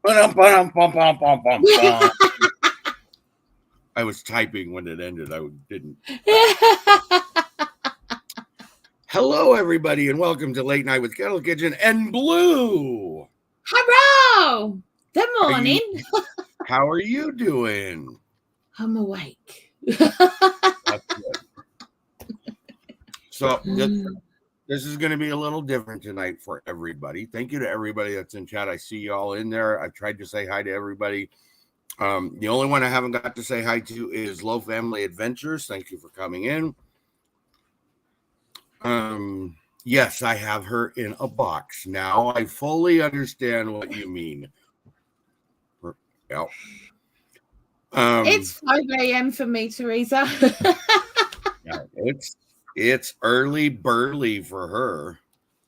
I was typing when it ended. I didn't. Hello, everybody, and welcome to Late Night with Kettle Kitchen and Blue. Hello. Good morning. How are you doing? I'm awake. That's good. So this is going to be a little different tonight for everybody. Thank you to everybody that's in chat. I see you all in there. I tried to say hi to everybody. The only one I haven't got to say hi to is Low Family Adventures. Thank you for coming in. Yes, I have her in a box. Now I fully understand what you mean. Yeah. It's 5 a.m. for me, Teresa. Yeah, it's early burly for her.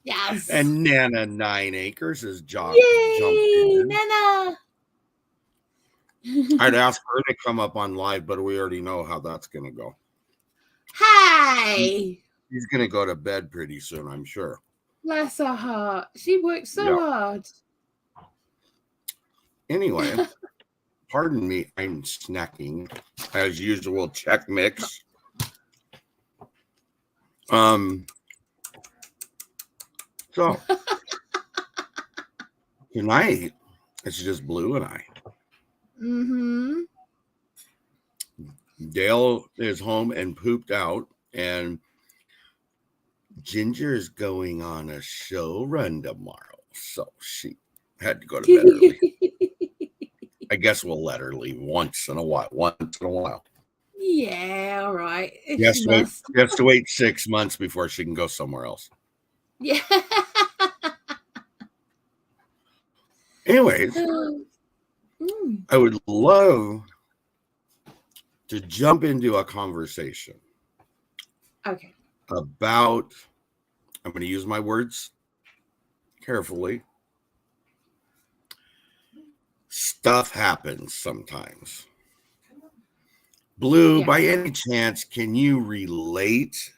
Yes. And Nana 9 Acres is jumped Yay, in. Nana. I'd ask her to come up on live, but we already know how that's going to go. Hi. She's going to go to bed pretty soon, I'm sure. Bless her heart. She works so hard. Anyway, pardon me, I'm snacking as usual. Check mix. So tonight it's just Blue and I. Mm-hmm. Dale is home and pooped out, and Ginger is going on a show run tomorrow, so she had to go to bed early. I guess we'll let her leave once in a while. Yeah, all right. Yes, she has to wait 6 months before she can go somewhere else. Yeah. Anyways, I would love to jump into a conversation. Okay. About, I'm going to use my words carefully. Stuff happens sometimes. Blue, by any chance, can you relate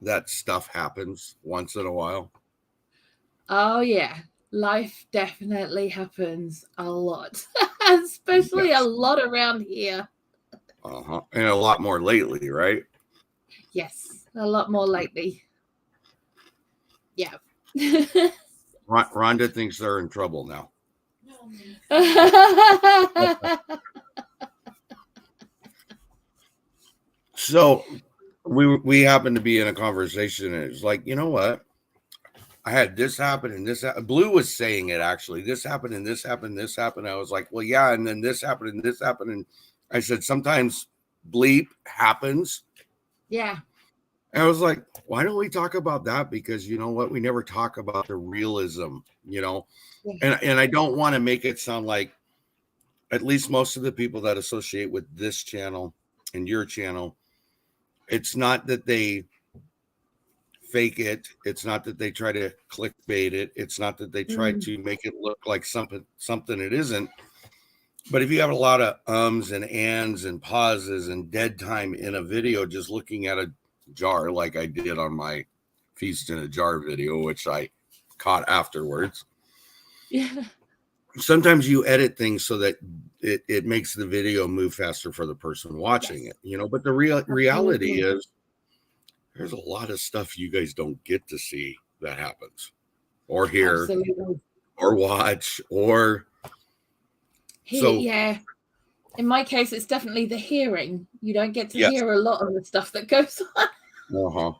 that stuff happens once in a while? Oh, yeah. Life definitely happens a lot, especially a lot around here. And a lot more lately, right? Yes, a lot more lately. Yeah. Rhonda thinks they're in trouble now. So we happened to be in a conversation, and it's like, you know what? I had this happen and this happened. Blue was saying it actually. This happened and this happened, this happened. I was like, well, yeah, and then this happened and this happened. And I said, sometimes bleep happens. Yeah. And I was like, why don't we talk about that? Because you know what? We never talk about the realism, you know. Yeah. And I don't want to make it sound like, at least most of the people that associate with this channel and your channel, it's not that they fake it. It's not that they try to clickbait it. It's not that they try to make it look like something it isn't. But if you have a lot of ums and ands and pauses and dead time in a video, just looking at a jar like I did on my Feast in a Jar video, which I caught afterwards. Yeah. Sometimes you edit things so that it makes the video move faster for the person watching it, you know. But the reality is, there's a lot of stuff you guys don't get to see that happens or hear or watch or yeah. In my case, it's definitely the hearing. You don't get to hear a lot of the stuff that goes on.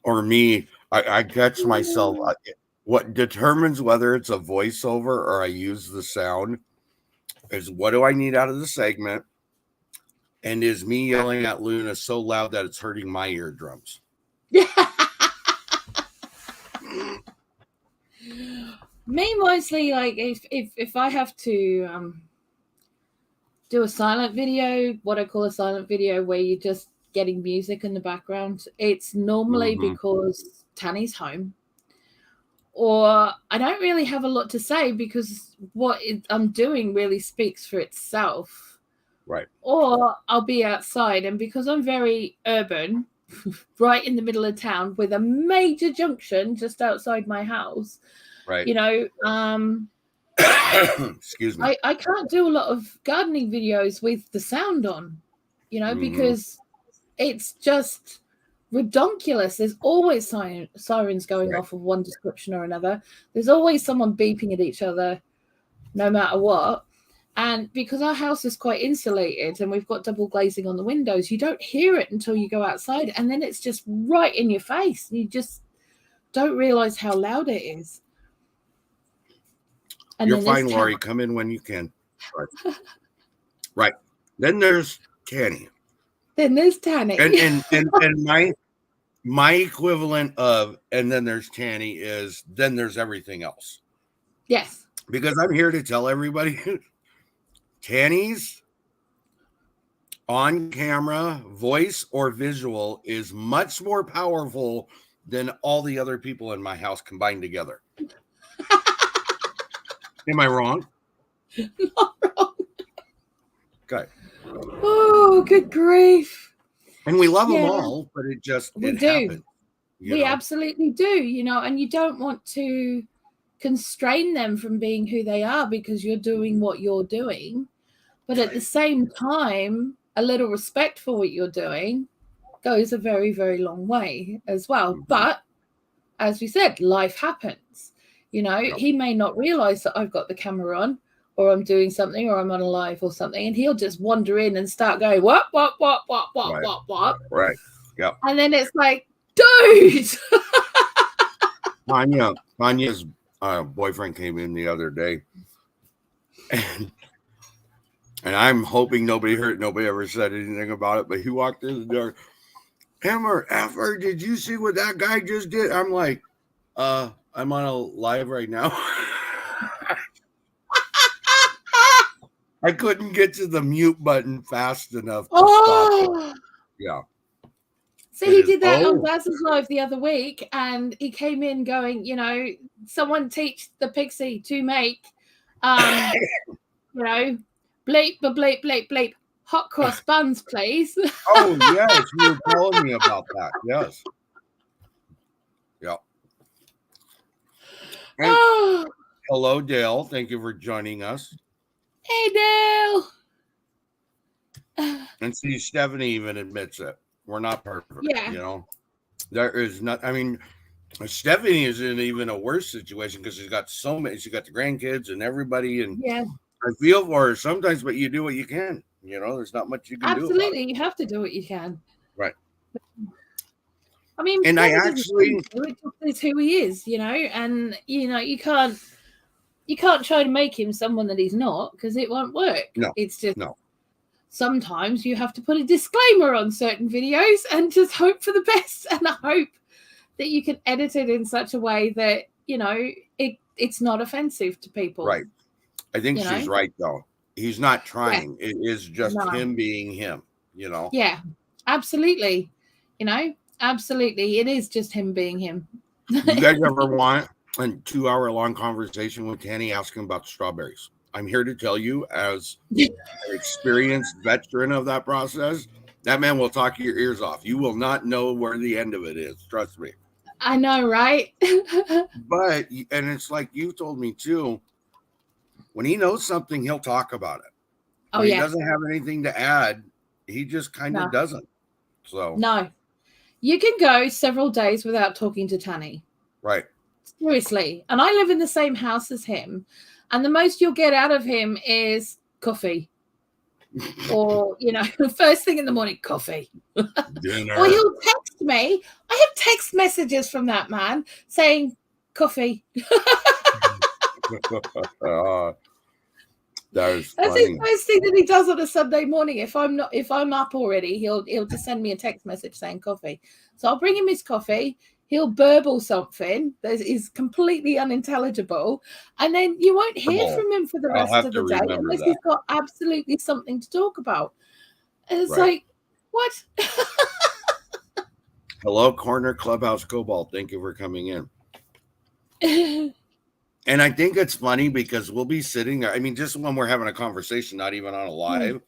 Or me, I catch myself. What determines whether it's a voiceover or I use the sound is, what do I need out of the segment? And is me yelling at Luna so loud that it's hurting my eardrums? Me mostly, like if I have to do a silent video, what I call a silent video, where you're just getting music in the background, it's normally because Tanny's home, or I don't really have a lot to say because what I'm doing really speaks for itself. Right. Or I'll be outside, and because I'm very urban, right in the middle of town with a major junction just outside my house, right? You know, Excuse me. I can't do a lot of gardening videos with the sound on, because it's just redonkulous. There's always sirens going off of one description or another. There's always someone beeping at each other, no matter what. And because our house is quite insulated and we've got double glazing on the windows, you don't hear it until you go outside, and then it's just right in your face. You just don't realize how loud it is. And you're fine, Lori. Come in when you can. Right. Right. Then there's Tanny. Then there's Tanny. And my equivalent of and then there's Tanny is then there's everything else. Yes. Because I'm here to tell everybody Tanny's on camera, voice or visual is much more powerful than all the other people in my house combined together. Am I wrong? Not wrong. Okay. Oh, good grief. And we love them all, but it happens. We absolutely do, and you don't want to constrain them from being who they are because you're doing what you're doing. But at the same time, a little respect for what you're doing goes a very, very long way as well. Mm-hmm. But as we said, life happens. He may not realize that I've got the camera on or I'm doing something or I'm on a live or something, and he'll just wander in and start going, what? Right. Yeah. And then it's like, dude. Tanya's boyfriend came in the other day, and I'm hoping nobody ever said anything about it, but he walked in the door. Hammer, Effer, did you see what that guy just did? I'm like, I'm on a live right now. I couldn't get to the mute button fast enough to stop it. Yeah. So he did that on Baz's live the other week, and he came in going, someone teach the pixie to make, bleep, bleep, bleep, bleep, hot cross buns, please. Oh, yes. You were telling me about that. Yes. Yeah. Hello, Dale. Thank you for joining us. Hey, Dale. And see, Stephanie even admits it. We're not perfect. Yeah. There is not. I mean, Stephanie is in even a worse situation because she's got so many. She got the grandkids and everybody. And I feel for her sometimes, but you do what you can. There's not much you can do. Absolutely. You have to do what you can. Right. I mean, and I actually, it's who he is, and you can't try to make him someone that he's not, because it won't work. No, it's just no. Sometimes you have to put a disclaimer on certain videos and just hope for the best, and I hope that you can edit it in such a way that it's not offensive to people. Right. I think she's right though. He's not trying. Yeah. It is just him being him. Yeah, absolutely. Absolutely, it is just him being him. You guys ever want a 2-hour-long conversation with Tanny asking about strawberries? I'm here to tell you, as an experienced veteran of that process, that man will talk your ears off. You will not know where the end of it is. Trust me. I know, right? And it's like you told me too, when he knows something, he'll talk about it. When he doesn't have anything to add, he just kind of doesn't. So no. You can go several days without talking to Tanny. Right. Seriously. And I live in the same house as him. And the most you'll get out of him is coffee. Or, first thing in the morning, coffee. Dinner. Or he'll text me. I have text messages from that man saying coffee. That's his first thing that he does on a Sunday morning. If I'm up already, he'll just send me a text message saying coffee. So I'll bring him his coffee. He'll burble something that is completely unintelligible, and then you won't hear from him for the rest of the day unless he's got absolutely something to talk about. And it's like, what? Hello, Corner Clubhouse Cobalt. Thank you for coming in. And I think it's funny because we'll be sitting there. I mean, just when we're having a conversation, not even on a live,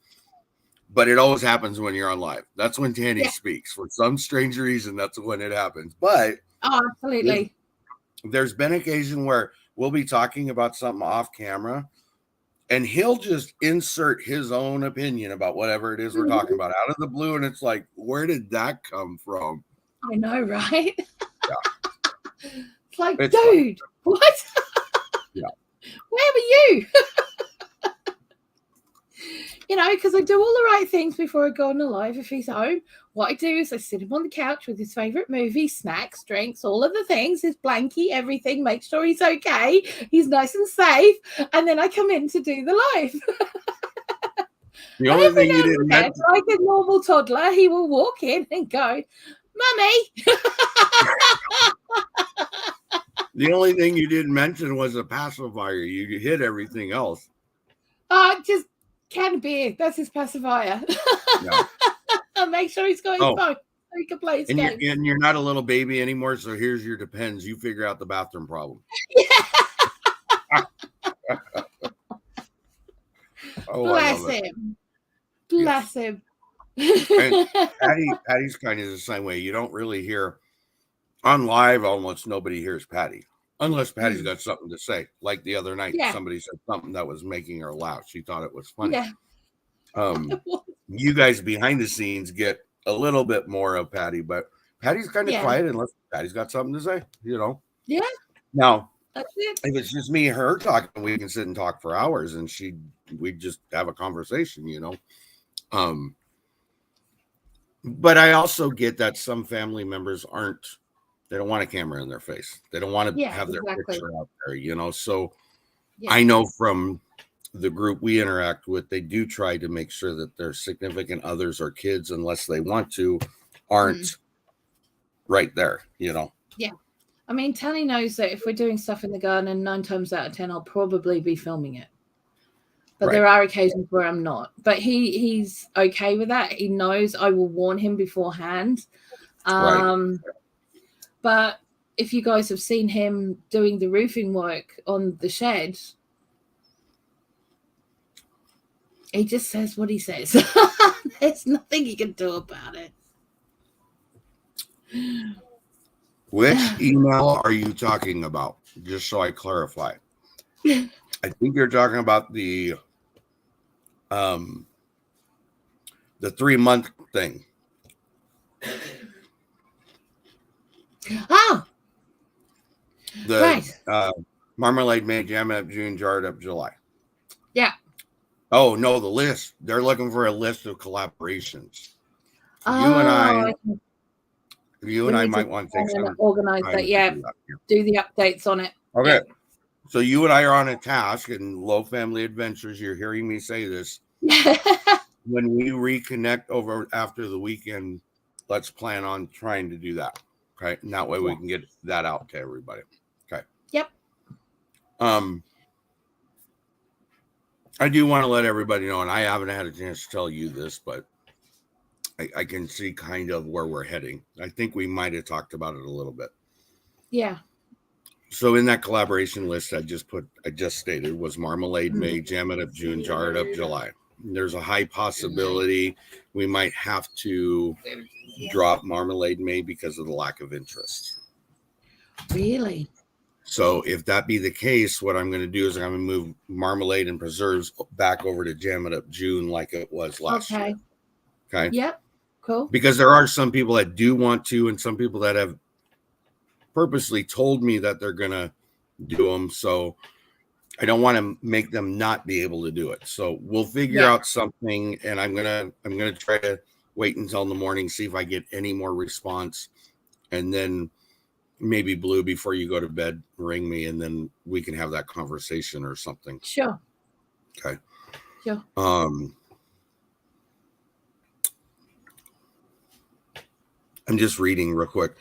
but it always happens when you're on live. That's when Tanny speaks. For some strange reason, that's when it happens. But absolutely. There's been occasion where we'll be talking about something off camera, and he'll just insert his own opinion about whatever it is we're talking about out of the blue. And it's like, where did that come from? I know, right? Yeah. It's like, It's dude, fun. what? Yeah. Where were you? You know, because I do all the right things before I go on the live. If he's home, what I do is I sit him on the couch with his favorite movie, snacks, drinks, all of the things, his blankie, everything, make sure he's okay, he's nice and safe, and then I come in to do the live. The only thing you didn't mention, like a normal toddler, he will walk in and go, "Mummy." the only thing you didn't mention was a pacifier. You hit everything else. Just can of beer. That's his pacifier. Yeah. And make sure he's got his phone so he can play his game. And you're not a little baby anymore, so here's your Depends. You figure out the bathroom problem. Yeah. Oh, bless him. Bless him. And Patty's kind of the same way. You don't really hear on live, almost nobody hears Patty. Unless Patty's got something to say. Like the other night, somebody said something that was making her laugh. She thought it was funny. Yeah. You guys behind the scenes get a little bit more of Patty, but Patty's kind of quiet unless Patty's got something to say, you know? Yeah. Now, that's it. If it's just me and her talking, we can sit and talk for hours and we'd just have a conversation, you know? But I also get that some family members they don't want a camera in their face. They don't want to have their picture out there, you know? So I know from the group we interact with, they do try to make sure that their significant others or kids, unless they want to, aren't right there, you know? Yeah. I mean, Tanny knows that if we're doing stuff in the garden, 9 times out of 10, I'll probably be filming it. But there are occasions where I'm not. But he's okay with that. He knows I will warn him beforehand. But if you guys have seen him doing the roofing work on the shed, he just says what he says. There's nothing you can do about it. Which email are you talking about? Just so I clarify. I think you're talking about the 3-month thing. Oh, the Marmalade May, Jam Up June, Jarred Up July. Yeah. Oh no, the list. They're looking for a list of collaborations. You and I might want to take some organize that. Yeah, do the updates on it. Okay. Yeah. So you and I are on a task in Low Family Adventures. You're hearing me say this. When we reconnect over after the weekend, let's plan on trying to do that. Okay. And that way we can get that out to everybody. Okay. Yep. I do want to let everybody know, and I haven't had a chance to tell you this, but I can see kind of where we're heading. I think we might have talked about it a little bit. Yeah. So in that collaboration list I just stated was Marmalade May, Jam It Up June, Jar It Up July. There's a high possibility we might have to drop Marmalade May because of the lack of interest. Really? So if that be the case, what I'm going to do is I'm going to move Marmalade and Preserves back over to Jam It Up June like it was last year. Okay. Yep. Cool. Because there are some people that do want to, and some people that have purposely told me that they're going to do them. So I don't want to make them not be able to do it. So we'll figure out something, and I'm going to try to wait until the morning, see if I get any more response, and then maybe Blue, before you go to bed, ring me, and then we can have that conversation or something. Sure. Okay. Sure. I'm just reading real quick.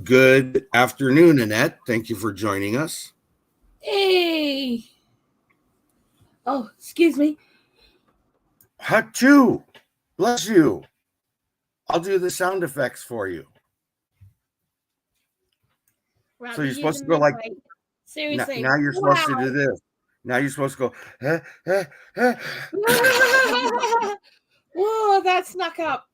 Good afternoon, Annette. Thank you for joining us. Hey. Oh, excuse me. Achoo. Bless you. I'll do the sound effects for you. Right, so you're supposed to go like, seriously. Now you're supposed to do this. Now you're supposed to go, Whoa, that snuck up.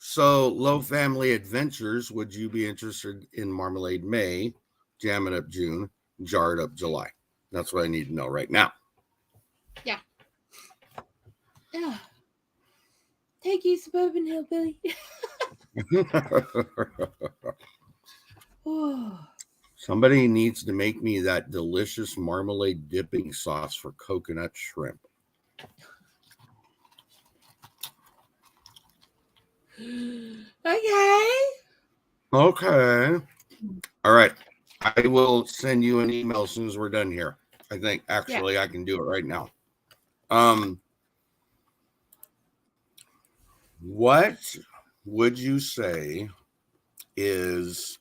So, Low Family Adventures, would you be interested in Marmalade May, Jam It Up June, Jar It Up July? That's what I need to know right now. Yeah. Thank you, Suburban Hillbilly. Oh. Somebody needs to make me that delicious marmalade dipping sauce for coconut shrimp. Okay. Okay. All right. I will send you an email as soon as we're done here. I think actually I can do it right now. What would you say is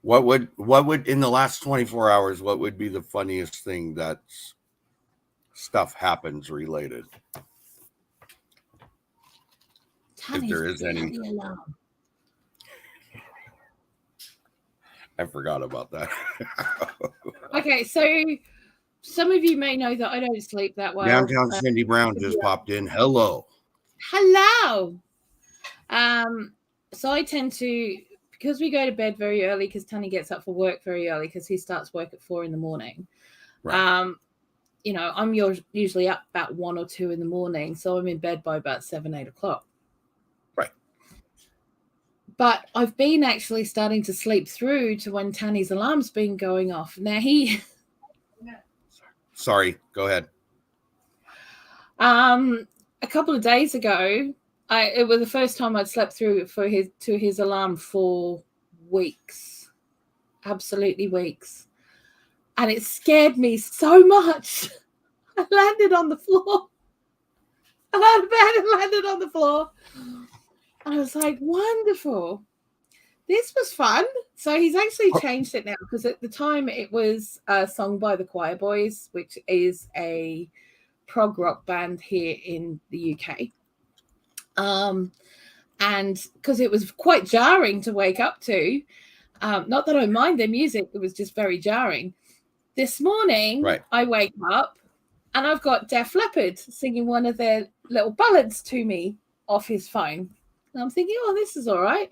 what would in the last 24 hours, what would be the funniest thing that's stuff happens related? If there is any. I forgot about that. Okay, so some of you may know that I don't sleep that well. Downtown Cindy Brown just popped in. Hello. Hello. So I tend to, because we go to bed very early, because Tony gets up for work very early, because he starts work at 4 a.m. Right. You know, I'm usually up about 1 or 2 in the morning, so I'm in bed by about 7, 8 o'clock. Right. But I've been actually starting to sleep through to when Tanny's alarm's been going off. Now Sorry, go ahead. A couple of days ago, it was the first time I'd slept through to his alarm for weeks, absolutely weeks, and it scared me so much. I landed on the floor. I got out of bed and landed on the floor. I was like, wonderful. This was fun. So he's actually changed it now, because at the time it was a song by the Choir Boys, which is a prog rock band here in the UK. And because it was quite jarring to wake up to, not that I mind their music, it was just very jarring. This morning, right. I wake up and I've got Def Leppard singing one of their little ballads to me off his phone. And I'm thinking, oh, this is all right.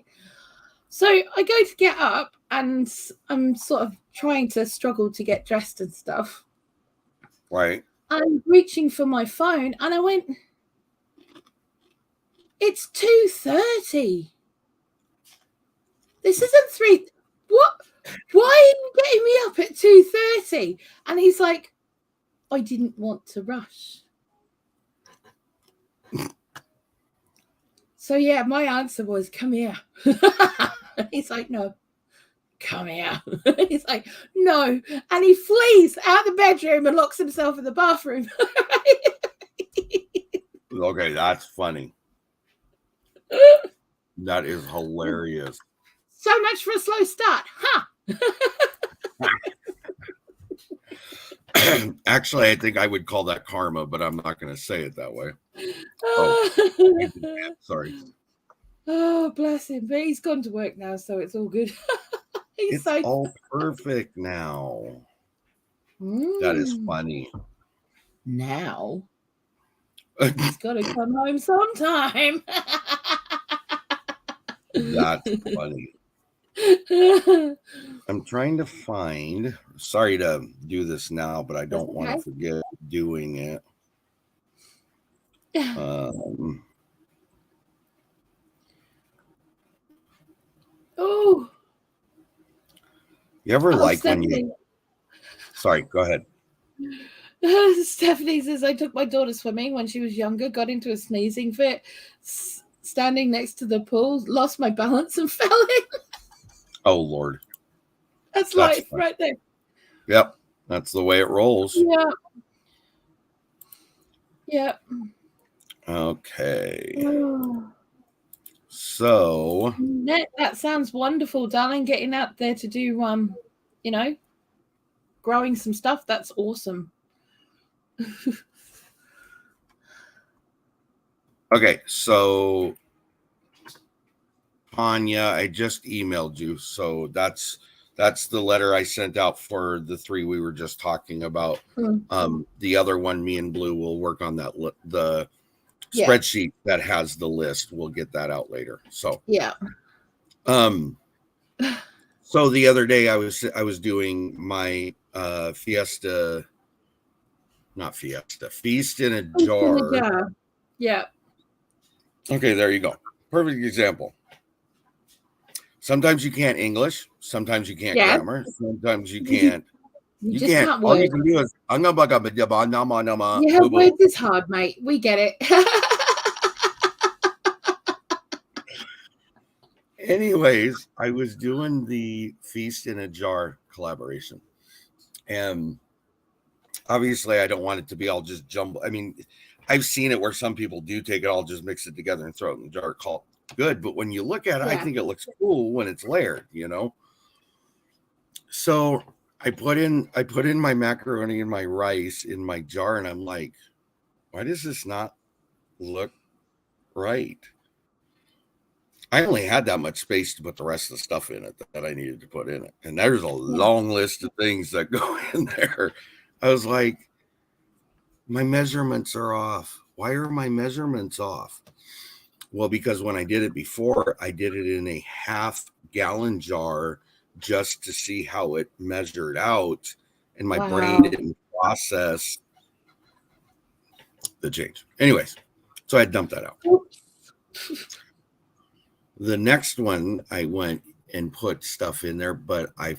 So I go to get up and I'm sort of trying to struggle to get dressed and stuff. Right. I'm reaching for my phone and I went, it's 2:30. This isn't 3. What? Why are you getting me up at 2:30? And he's like, I didn't want to rush. So yeah, my answer was, come here. He's like, no, come here. He's like, no. And he flees out the bedroom and locks himself in the bathroom. Okay, that's funny. That is hilarious. So much for a slow start, huh? Actually, I think I would call that karma, but I'm not going to say it that way. Sorry. Oh, bless him. But he's gone to work now, so it's all good. It's all perfect now. That is funny. Now. He's got to come home sometime. That's funny. I'm trying to find. Sorry to do this now, but I don't want to forget doing it. Oh. You ever like Stephanie. When you. Sorry, go ahead. Stephanie says, I took my daughter swimming when she was younger, got into a sneezing fit, standing next to the pool, lost my balance and fell in. Oh, Lord. That's life right there. Yep. That's the way it rolls. Yeah. Yeah. Okay. So. That sounds wonderful, darling. Getting out there to do, you know, growing some stuff. That's awesome. Okay. So. Tanya, I just emailed you. So that's That's the letter I sent out for the 3 we were just talking about. Mm. The other one, me and Blue will work on that. The Yeah. spreadsheet that has the list. We'll get that out later. So Yeah. So the other day I was doing my feast in a jar. Yeah. Okay, there you go. Perfect example. Sometimes you can't English. Sometimes you can't grammar. Sometimes you can't. You just can't All word. you can do is Yeah, words is hard, mate. We get it. Anyways, I was doing the feast in a jar collaboration, and obviously I don't want it to be all just jumble. I mean, I've seen it where some people do take it all, just mix it together and throw it in the jar. Call good, but when you look at it, I think it looks cool when it's layered, you know. So I put in my macaroni and my rice in my jar, and I'm like, why does this not look right? I only had that much space to put the rest of the stuff in it that I needed to put in it. And there's a long list of things that go in there. I was like, my measurements are off. Why are my measurements off? Well, because when I did it before, I did it in a half-gallon jar just to see how it measured out. And my brain didn't process the change. Anyways, so I dumped that out. The next one, I went and put stuff in there, but I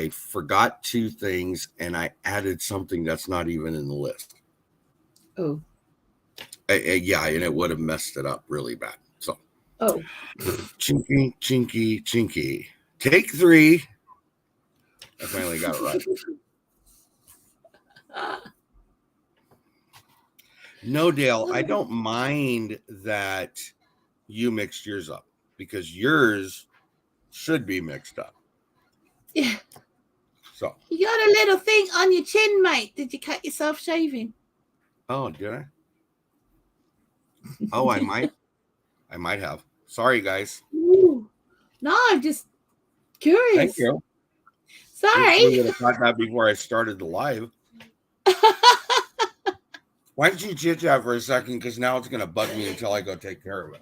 forgot 2 things, and I added something that's not even in the list. Oh. Yeah, and it would have messed it up really bad. So, chinky. Take 3. I finally got it right. No, Dale, I don't mind that you mixed yours up, because yours should be mixed up. Yeah. So you got a little thing on your chin, mate. Did you cut yourself shaving? Oh, did I? Oh, I might have. Sorry, guys. Ooh. No, I'm just curious. Thank you. Sorry. We would have thought that before I started the live. Why don't you chit chat for a second? Because now it's going to bug me until I go take care of it.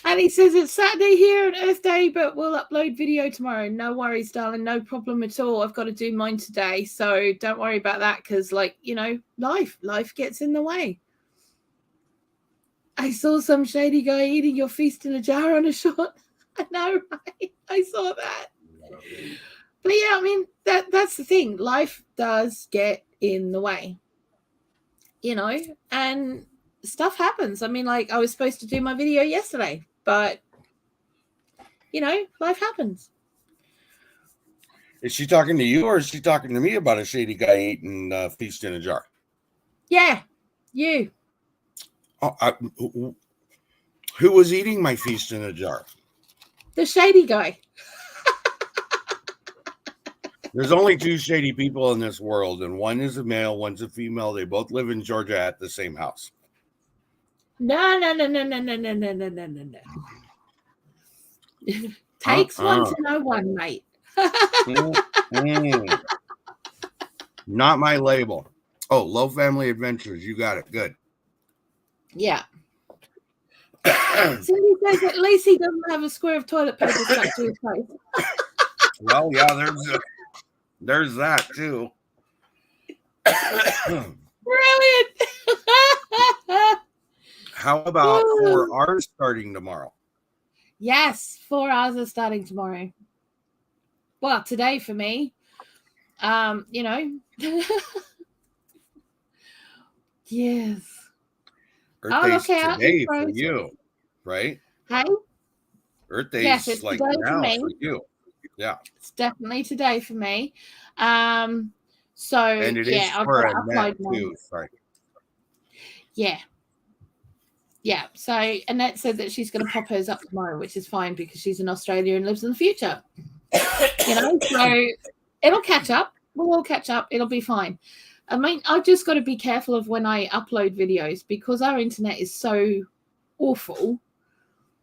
And he says it's Saturday here on Earth Day, but we'll upload video tomorrow. No worries, darling. No problem at all. I've got to do mine today, so don't worry about that, because, like, you know, life gets in the way. I saw some shady guy eating your feast in a jar on a shot. I know, right? I saw that. But yeah, I mean, that's the thing. Life does get in the way, you know, and stuff happens. I mean, like, I was supposed to do my video yesterday, but, you know, life happens. Is she talking to you, or is she talking to me about a shady guy eating feast in a jar? Yeah, you. Who was eating my feast in a jar? The shady guy. There's only 2 shady people in this world, and one is a male, one's a female. They both live in Georgia at the same house. No. Takes one to know one, mate. Not my label. Oh, Low Family Adventures. You got it. Good. Yeah. Cindy says at least he doesn't have a square of toilet paper stuck to his face. Well, yeah, there's that too. Brilliant. How about 4 hours starting tomorrow? Yes, 4 hours are starting tomorrow. Well, today for me. You know. Yes. Earth Day's today for you, right? Hey? Earth Day's it's like now for you. Yeah. It's definitely today for me. So and it is for Annette too. Sorry. Yeah. Yeah. So Annette said that she's going to pop hers up tomorrow, which is fine because she's in Australia and lives in the future. You know, so it'll catch up. We'll all catch up. It'll be fine. I mean, I've just got to be careful of when I upload videos because our internet is so awful.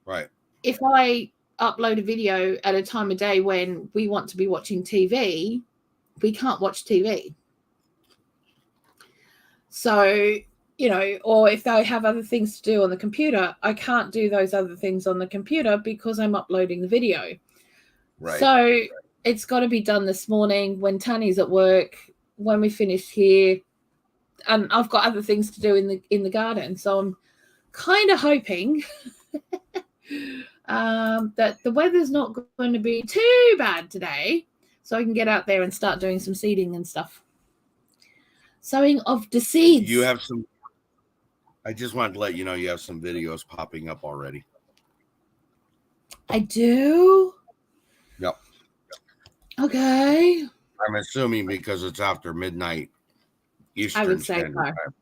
Right. If I upload a video at a time of day when we want to be watching TV, we can't watch TV. So, or if I have other things to do on the computer, I can't do those other things on the computer because I'm uploading the video. Right. So it's got to be done this morning when Tanya's at work, when we finish here, and I've got other things to do in the garden. So I'm kind of hoping that the weather's not going to be too bad today, so I can get out there and start doing some seeding and stuff. Sowing of the seeds. You have some. I just wanted to let you know you have some videos popping up already. I do. Yep. Okay. I'm assuming because it's after midnight Eastern I would say Standard so. Time.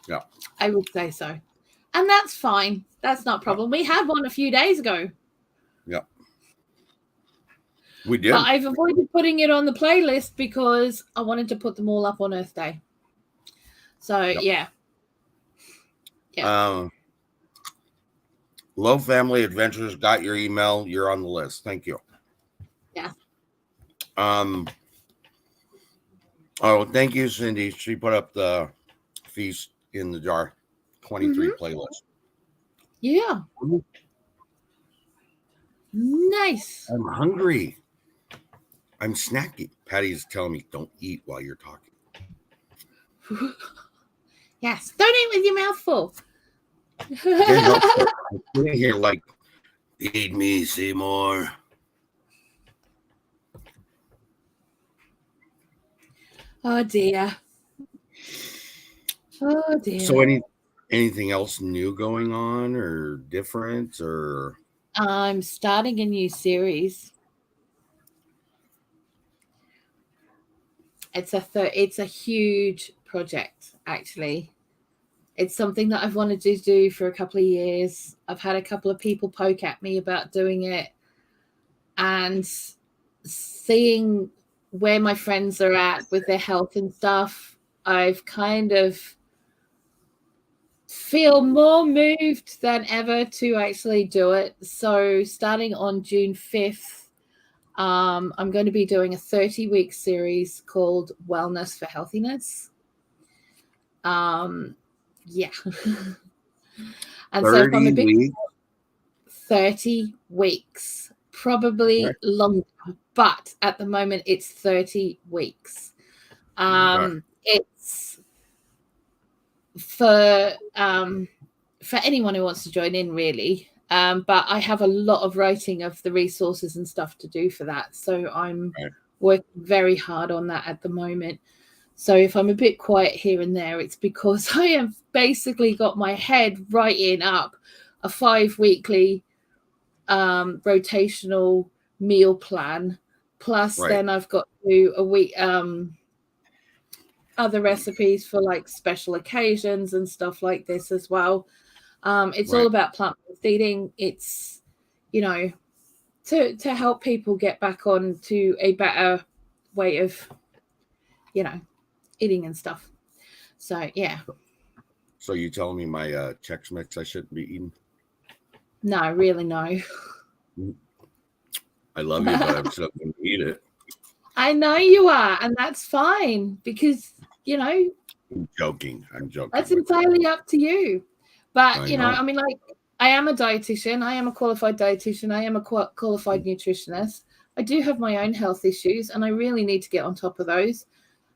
Yeah. I would say so. And that's fine. That's not a problem. We had one a few days ago. Yeah. We did. But I've avoided putting it on the playlist because I wanted to put them all up on Earth Day. So, yeah. Low Family Adventures got your email. You're on the list. Thank you. Yeah. Oh, thank you, Cindy. She put up the Feast in the Jar 23 playlist. Yeah. Nice. I'm hungry. I'm snacking. Patty's telling me don't eat while you're talking. Yes. Don't eat with your mouth full. I'm sitting here like, feed me, Seymour. Oh dear. Oh dear. So anything else new going on or different or? I'm starting a new series. It's a huge project, actually. It's something that I've wanted to do for a couple of years. I've had a couple of people poke at me about doing it, and seeing where my friends are at with their health and stuff, I've kind of feel more moved than ever to actually do it. So starting on June 5th, I'm going to be doing a 30-week series called Wellness for Healthiness. Yeah. And so if I'm a big 30 weeks, probably longer, but at the moment it's 30 weeks. It's for anyone who wants to join in, really. But I have a lot of writing of the resources and stuff to do for that. So I'm working very hard on that at the moment. So if I'm a bit quiet here and there, it's because I have basically got my head writing up a 5-weekly rotational meal plan. Plus then I've got to do a week other recipes for like special occasions and stuff like this as well. It's all about plant-based eating. It's, to help people get back on to a better way of, eating and stuff. So, yeah. So you telling me my Chex Mix I shouldn't be eating? No, really, no. I love you, but I'm still going to eat it. I know you are, and that's fine because, I'm joking. That's entirely up to you. But, I mean, like, I am a dietitian. I am a qualified dietitian. I am a qualified nutritionist. I do have my own health issues, and I really need to get on top of those.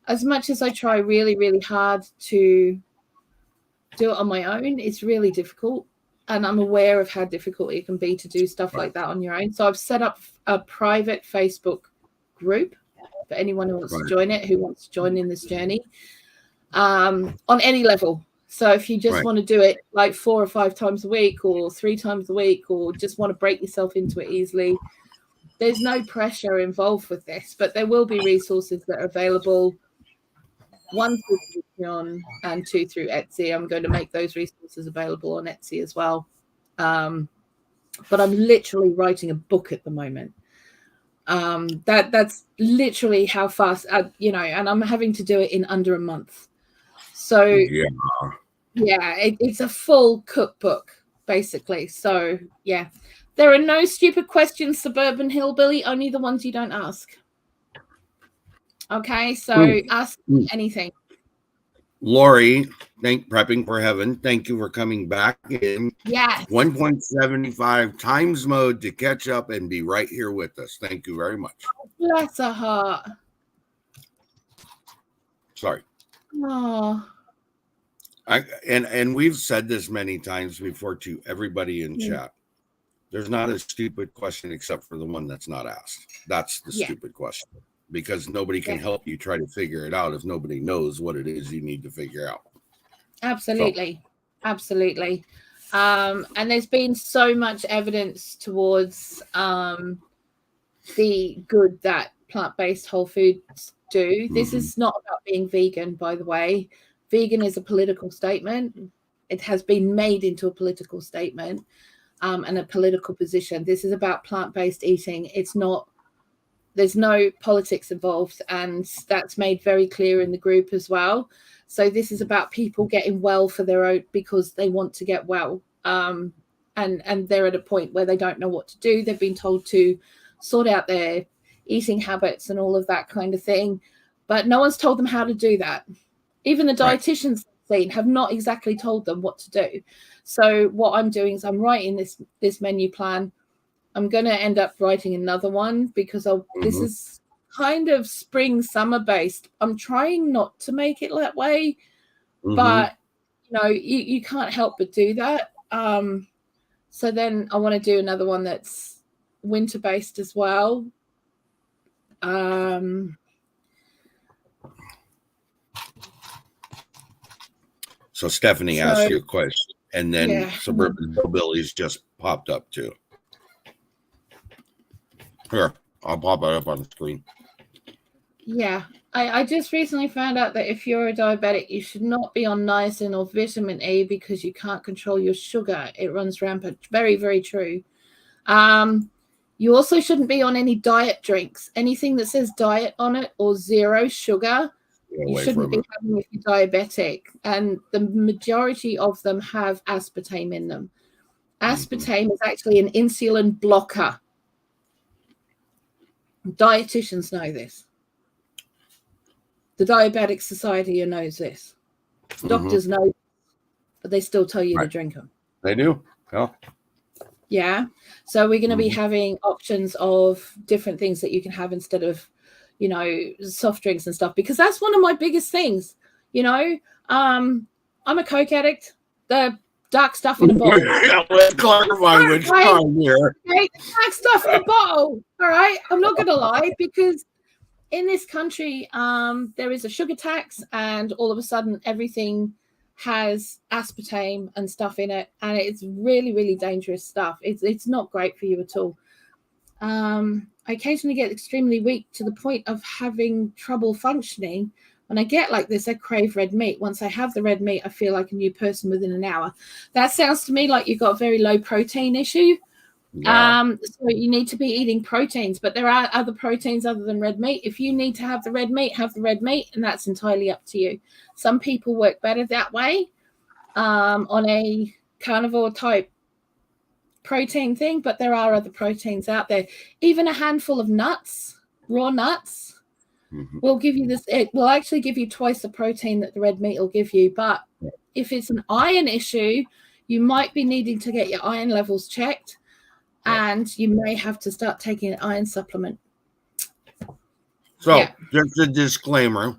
As much as I try really, really hard to do it on my own, it's really difficult. And I'm aware of how difficult it can be to do stuff like that on your own. So I've set up a private Facebook group for anyone who wants to join it, who wants to join in this journey on any level. So if you just want to do it like 4 or 5 times a week or 3 times a week, or just want to break yourself into it easily, there's no pressure involved with this, but there will be resources that are available. 1 through Patreon and 2 through Etsy. I'm going to make those resources available on Etsy as well. But I'm literally writing a book at the moment. That's literally how fast, you know, and I'm having to do it in under a month. So yeah, it's a full cookbook basically. So yeah, there are no stupid questions, Suburban Hillbilly, only the ones you don't ask. Okay, so ask anything. Lori, prepping for heaven. Thank you for coming back in. Yes. 1.75 times mode to catch up and be right here with us. Thank you very much. Bless her heart. Sorry. Oh. And we've said this many times before to everybody in chat. There's not a stupid question except for the one that's not asked. That's the stupid question, because nobody can help you try to figure it out if nobody knows what it is you need to figure out. Absolutely. So. Absolutely. And there's been so much evidence towards the good that plant-based whole foods do. This is not about being vegan, by the way. Vegan is a political statement. It has been made into a political statement and a political position. This is about plant-based eating. It's not, there's no politics involved, and that's made very clear in the group as well. So this is about people getting well for their own, because they want to get well. And they're at a point where they don't know what to do. They've been told to sort out their eating habits and all of that kind of thing, but no one's told them how to do that. Even the dietitians have not exactly told them what to do. So what I'm doing is I'm writing this menu plan. I'm going to end up writing another one because this is kind of spring summer based. I'm trying not to make it that way, but you know, you can't help but do that. So then I want to do another one that's winter based as well. So Stephanie asked you a question, and then Suburban Hillbillies just popped up too. Here, I'll pop it up on the screen. Yeah, I just recently found out that if you're a diabetic, you should not be on niacin or vitamin E because you can't control your sugar. It runs rampant. Very, very true. You also shouldn't be on any diet drinks. Anything that says diet on it or zero sugar, you shouldn't be having if you're diabetic. And the majority of them have aspartame in them. Aspartame is actually an insulin blocker. Dietitians know this. The Diabetic Society knows this. Doctors know, but they still tell you to drink them. They do. Yeah. So we're going to be having options of different things that you can have instead of, you know, soft drinks and stuff, because that's one of my biggest things. You know, I'm a Coke addict. The dark stuff in the bottle. Let's clarify which time here. Okay, the dark stuff in the bottle. All right. I'm not going to lie, because in this country, there is a sugar tax, and all of a sudden everything has aspartame and stuff in it, and it's really, really dangerous stuff. It's not great for you at all. I occasionally get extremely weak to the point of having trouble functioning. When I get like this, I crave red meat. Once I have the red meat, I feel like a new person within an hour. That sounds to me like you've got a very low protein issue. Yeah. So you need to be eating proteins, but there are other proteins other than red meat. If you need to have the red meat, have the red meat, and that's entirely up to you. Some people work better that way, on a carnivore type protein thing, but there are other proteins out there. Even a handful of nuts, raw nuts, will give you this. It will actually give you twice the protein that the red meat will give you. But if it's an iron issue, you might be needing to get your iron levels checked. And you may have to start taking an iron supplement. So, just a disclaimer.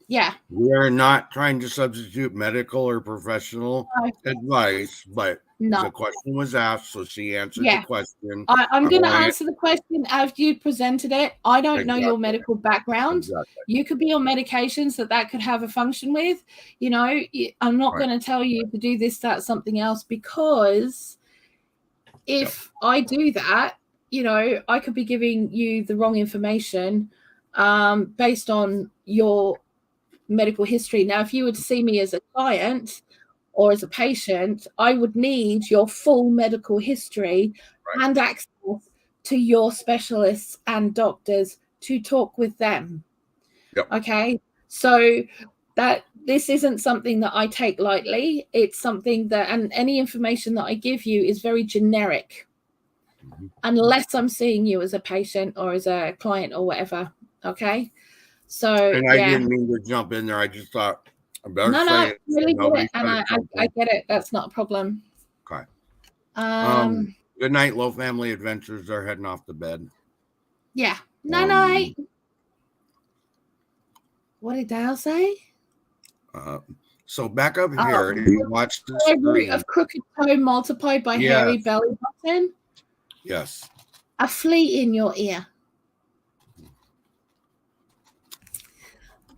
Yeah. We are not trying to substitute medical or professional advice, but the question was asked, so she answered the question. I'm going to answer the question as you presented it. I don't know your medical background. You could be on medications that could have a function with. You know, I'm not going to tell you to do this, that, something else, because if I do that, you know, I could be giving you the wrong information based on your medical history. Now, if you were to see me as a client or as a patient, I would need your full medical history and access to your specialists and doctors to talk with them. Yep. Okay, so that this isn't something that I take lightly. It's something that, and any information that I give you is very generic, unless I'm seeing you as a patient or as a client or whatever. Okay, so and I didn't mean to jump in there. I just thought I better say it. Really Nobody get it, and I get it. That's not a problem. Okay. Good night, Low Family Adventures. They're heading off to bed. Yeah. Night. What did Dale say? So back up here, if you watch the screen of crooked toe multiplied by hairy belly button. Yes. A flea in your ear.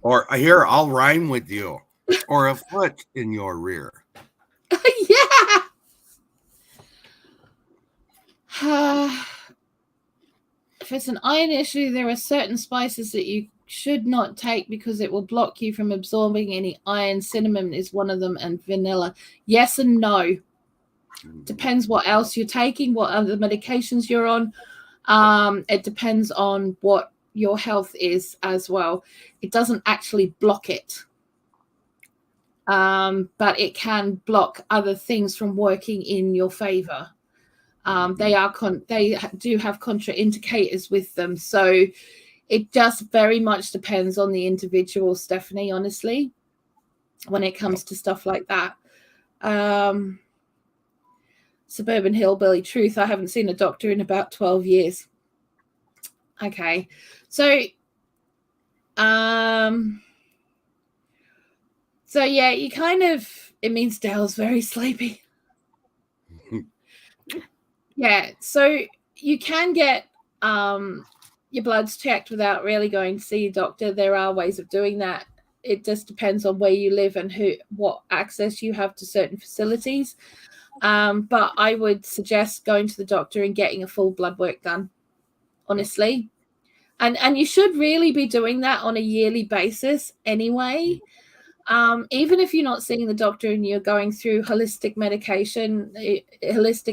Or here, I'll rhyme with you. Or a foot in your rear. Yeah. If it's an iron issue, there are certain spices that you should not take because it will block you from absorbing any iron. Cinnamon is one of them, and vanilla. Yes and no. Depends what else you're taking, what other medications you're on. It depends on what your health is as well. It doesn't actually block it. But it can block other things from working in your favor. They do have contraindicators with them. So it just very much depends on the individual, Stephanie, honestly, when it comes to stuff like that. Suburban Hillbilly Truth. I haven't seen a doctor in about 12 years. Okay. So yeah, you kind of, it means Dale's very sleepy. Yeah. So you can get your bloods checked without really going to see a doctor. There are ways of doing that. It just depends on where you live and what access you have to certain facilities. But I would suggest going to the doctor and getting a full blood work done, honestly. And you should really be doing that on a yearly basis anyway. Even if you're not seeing the doctor and you're going through holistic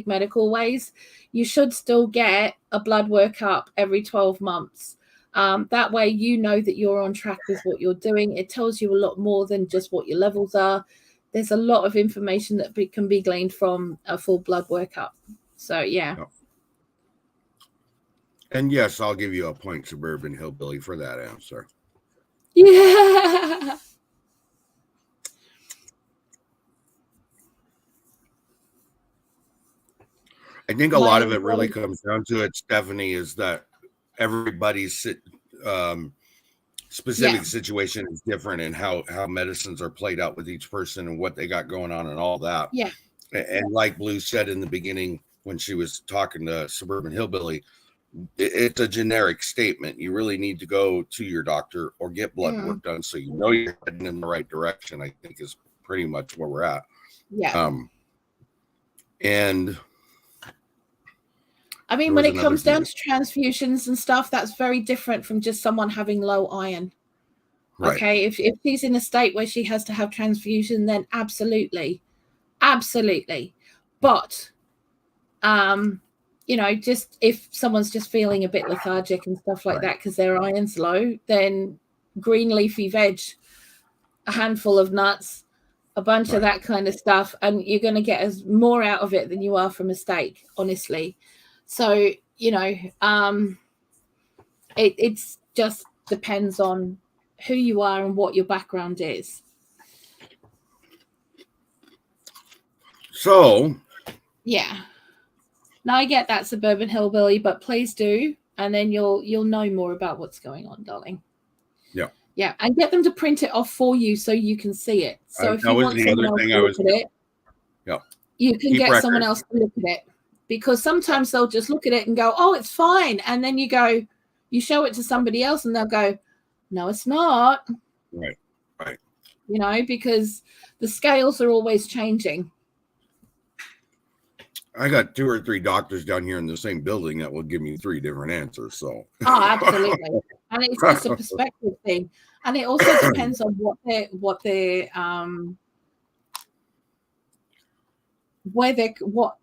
medical ways, you should still get a blood workup every 12 months. That way you know that you're on track with what you're doing. It tells you a lot more than just what your levels are. There's a lot of information that can be gleaned from a full blood workup. So, yeah. And yes, I'll give you a point, Suburban Hillbilly, for that answer. Yeah. I think a lot of it really comes down to it, Stephanie, is that everybody's specific situation is different and how medicines are played out with each person and what they got going on and all that. Yeah. And like Blue said in the beginning when she was talking to Suburban Hillbilly, it's a generic statement. You really need to go to your doctor or get blood work done so you know you're heading in the right direction, I think is pretty much where we're at. Yeah. And I mean, when it comes down to transfusions and stuff, that's very different from just someone having low iron. Right. Okay, if she's in a state where she has to have transfusion, then absolutely. But, just if someone's just feeling a bit lethargic and stuff like that because their iron's low, then green leafy veg, a handful of nuts, a bunch of that kind of stuff, and you're going to get as more out of it than you are from a steak, honestly. So, it's just depends on who you are and what your background is. So, yeah. Now I get that, Suburban Hillbilly, but please do, and then you'll know more about what's going on, darling. Yeah. Yeah, and get them to print it off for you so you can see it. So if you want someone else to look at it, you can get someone else to look at it. Because sometimes they'll just look at it and go, oh, it's fine. And then you show it to somebody else and they'll go, no, it's not. Right. Because the scales are always changing. I got 2 or 3 doctors down here in the same building that will give me 3 different answers. So. Oh, absolutely. And it's just a perspective thing. And it also depends on what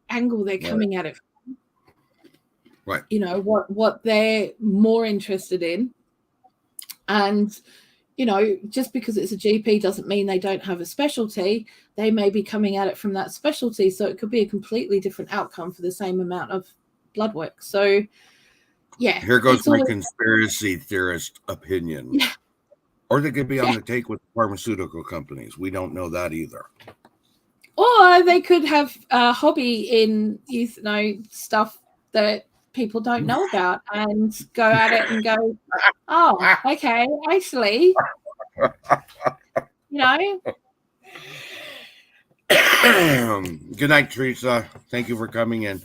angle they're coming at it from. Right. You know, what they're more interested in. And, you know, just because it's a GP doesn't mean they don't have a specialty. They may be coming at it from that specialty. So it could be a completely different outcome for the same amount of blood work. So, yeah. Here goes my conspiracy theorist opinion. Yeah. Or they could be on the take with pharmaceutical companies. We don't know that either. Or they could have a hobby in, you know, stuff that people don't know about and go at it and go, oh, okay, actually, you know. Good night, Teresa. Thank you for coming in.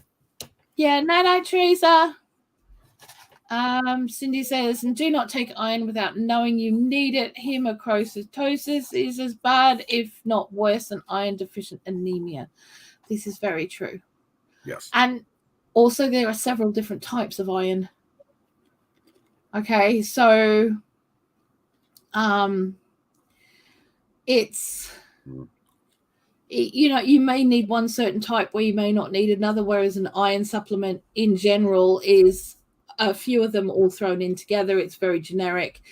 Yeah, night, Teresa. Cindy says, and do not take iron without knowing you need it. Hemochromatosis is as bad, if not worse, than iron deficient anemia. This is very true. Yes. And also there are several different types of iron. Okay, so you know, you may need one certain type where you may not need another, whereas an iron supplement in general is a few of them all thrown in together. It's very generic.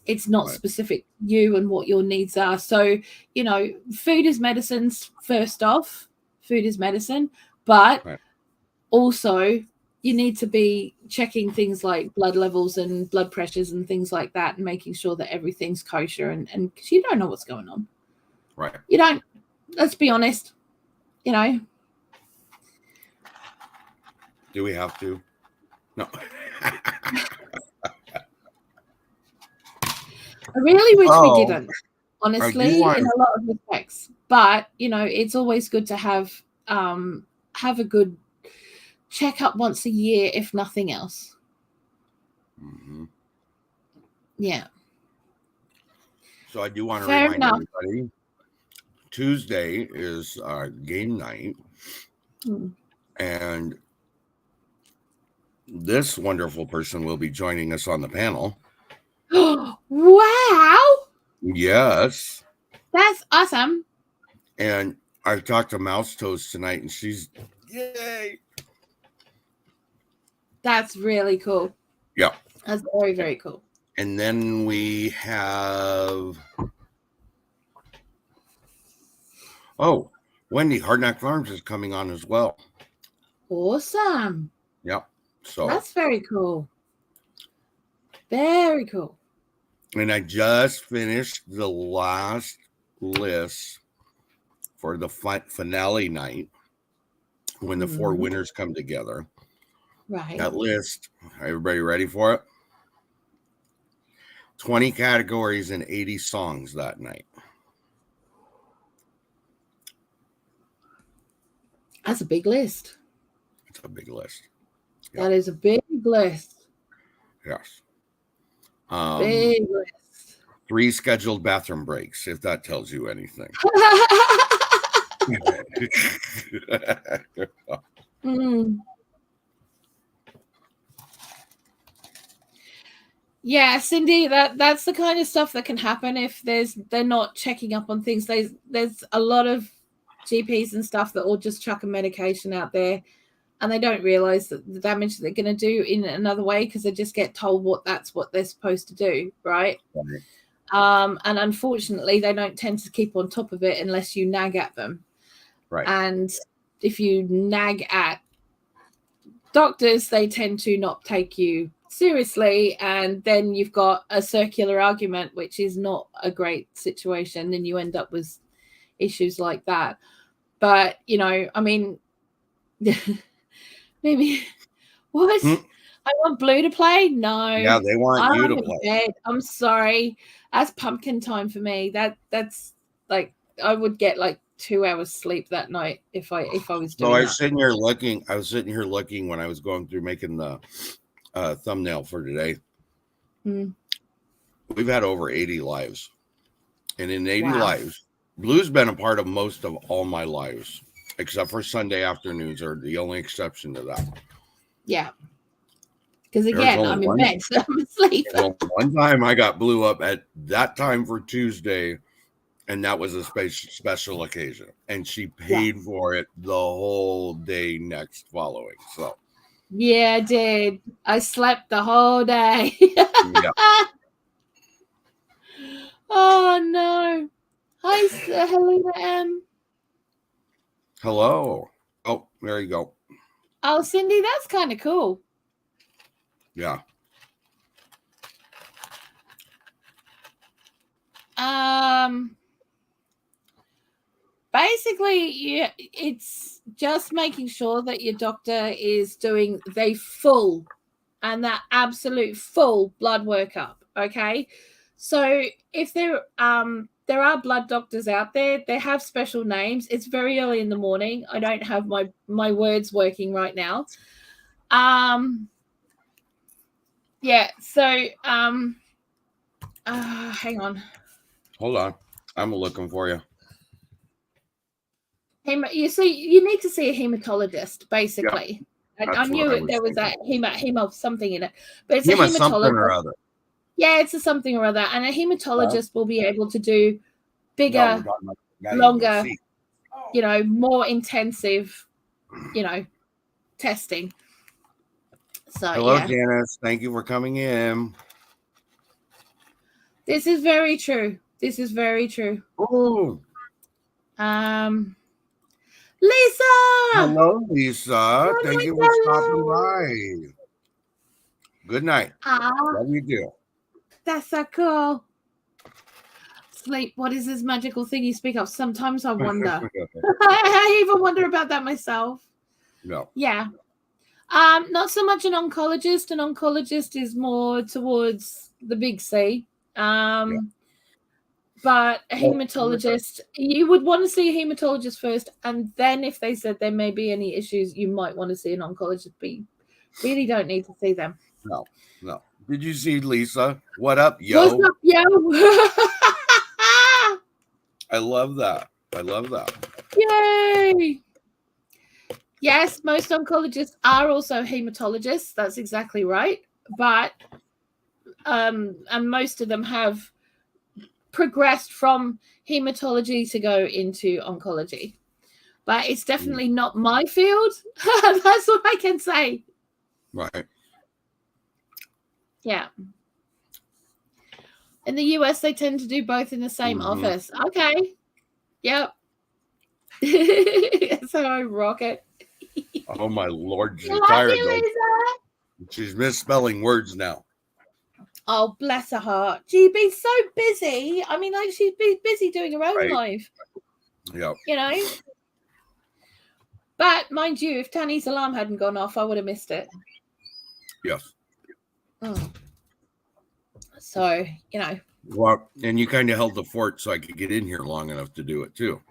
It's not specific to you and what your needs are. So, you know, food is medicine, first off. Food is medicine, but also you need to be checking things like blood levels and blood pressures and things like that, and making sure that everything's kosher, and because you don't know what's going on. Right. You don't. Let's be honest, you know. Do we have to? No. I really wish we didn't, honestly, in a lot of respects. But, you know, it's always good to have a good checkup once a year, if nothing else. Mm-hmm. Yeah. So I do want to remind everybody, Tuesday is game night. And this wonderful person will be joining us on the panel. Wow. Yes. That's awesome. And I talked to Mouse Toast tonight, and she's, yay. That's really cool. Yeah. That's very, very cool. And then we have, Wendy, Hard Knock Farms is coming on as well. Awesome. Yep. So that's very cool. Very cool. And I just finished the last list for the finale night when the 4 winners come together. Right. That list, everybody ready for it? 20 categories and 80 songs that night. That's a big list. It's a big list. Yep. That is a big list. Yes. Big list. 3 scheduled bathroom breaks, if that tells you anything. Yeah, Cindy, that's the kind of stuff that can happen if they're not checking up on things. There's a lot of GPs and stuff that will just chuck a medication out there, and they don't realize that the damage that they're going to do in another way, because they just get told that's what they're supposed to do, right? And unfortunately, they don't tend to keep on top of it unless you nag at them. Right. And if you nag at doctors, they tend to not take you seriously, and then you've got a circular argument, which is not a great situation, and you end up with issues like that. But, you know, I mean, maybe what? I want Blue to play? No. Yeah, they want you to play. I'm sorry. That's pumpkin time for me. That's like, I would get like 2 hours sleep that night if I was doing I was sitting here looking when I was going through making the thumbnail for today. We've had over 80 lives. And in 80 lives, Blue's been a part of most of all my lives, except for Sunday afternoons are the only exception to that. Yeah. Because again, I'm in bed, so I'm asleep. One time I got Blue up at that time for Tuesday, and that was a special occasion. And she paid for it the whole day following. So Yeah, I did. I slept the whole day. Yeah. Oh no. Hi, Helena M. Hello. Oh, there you go. Oh, Cindy, that's kind of cool. Yeah. Basically, it's just making sure that your doctor is doing the full and that absolute full blood workup. Okay, so if there are blood doctors out there, they have special names. It's very early in the morning. I don't have my words working right now. Yeah. So hang on. Hold on. I'm looking for you. You see, you need to see a hematologist, Yeah. basically. I That's what I knew was there was a thinking. hemo something in it, but it's a Hema something or hematologist. other. Yeah, it's a something or other, and a hematologist will be able to do No, bigger, we're talking about the guy you can longer, see. more intensive, testing. So Hello, yeah, Janice. Thank you for coming in. this is very true. This is very true. Oh, Lisa. hello, Lisa. Good Thank night, you for stopping darling. by. Good night. Ah, Love you too. that's so cool. Sleep. What is this magical thing you speak of? Sometimes I wonder. I even wonder about that myself. No. Yeah. Not so much an oncologist. An oncologist is more towards the big C. Yeah. But a hematologist, you would want to see a hematologist first, and then if they said there may be any issues, you might want to see an oncologist, but you really don't need to see them. No. No. Did you see Lisa? What up, What's yo? up, yo? I love that. I love that. Yay! Yes, most oncologists are also hematologists. That's exactly right. But and most of them have progressed from hematology to go into oncology. But it's definitely not my field. That's what I can say. Right. Yeah. In the US, they tend to do both in the same office. Okay. Yep. So I rock it. Oh my Lord, she's Love tired you, though. Lisa. She's misspelling words now. Oh, bless her heart. She's been so busy. I mean, like she's been busy doing her own Right. life. Yep. But mind you, if Tanny's alarm hadn't gone off, I would have missed it. Yes. Oh. So, Well, and you kind of held the fort so I could get in here long enough to do it too.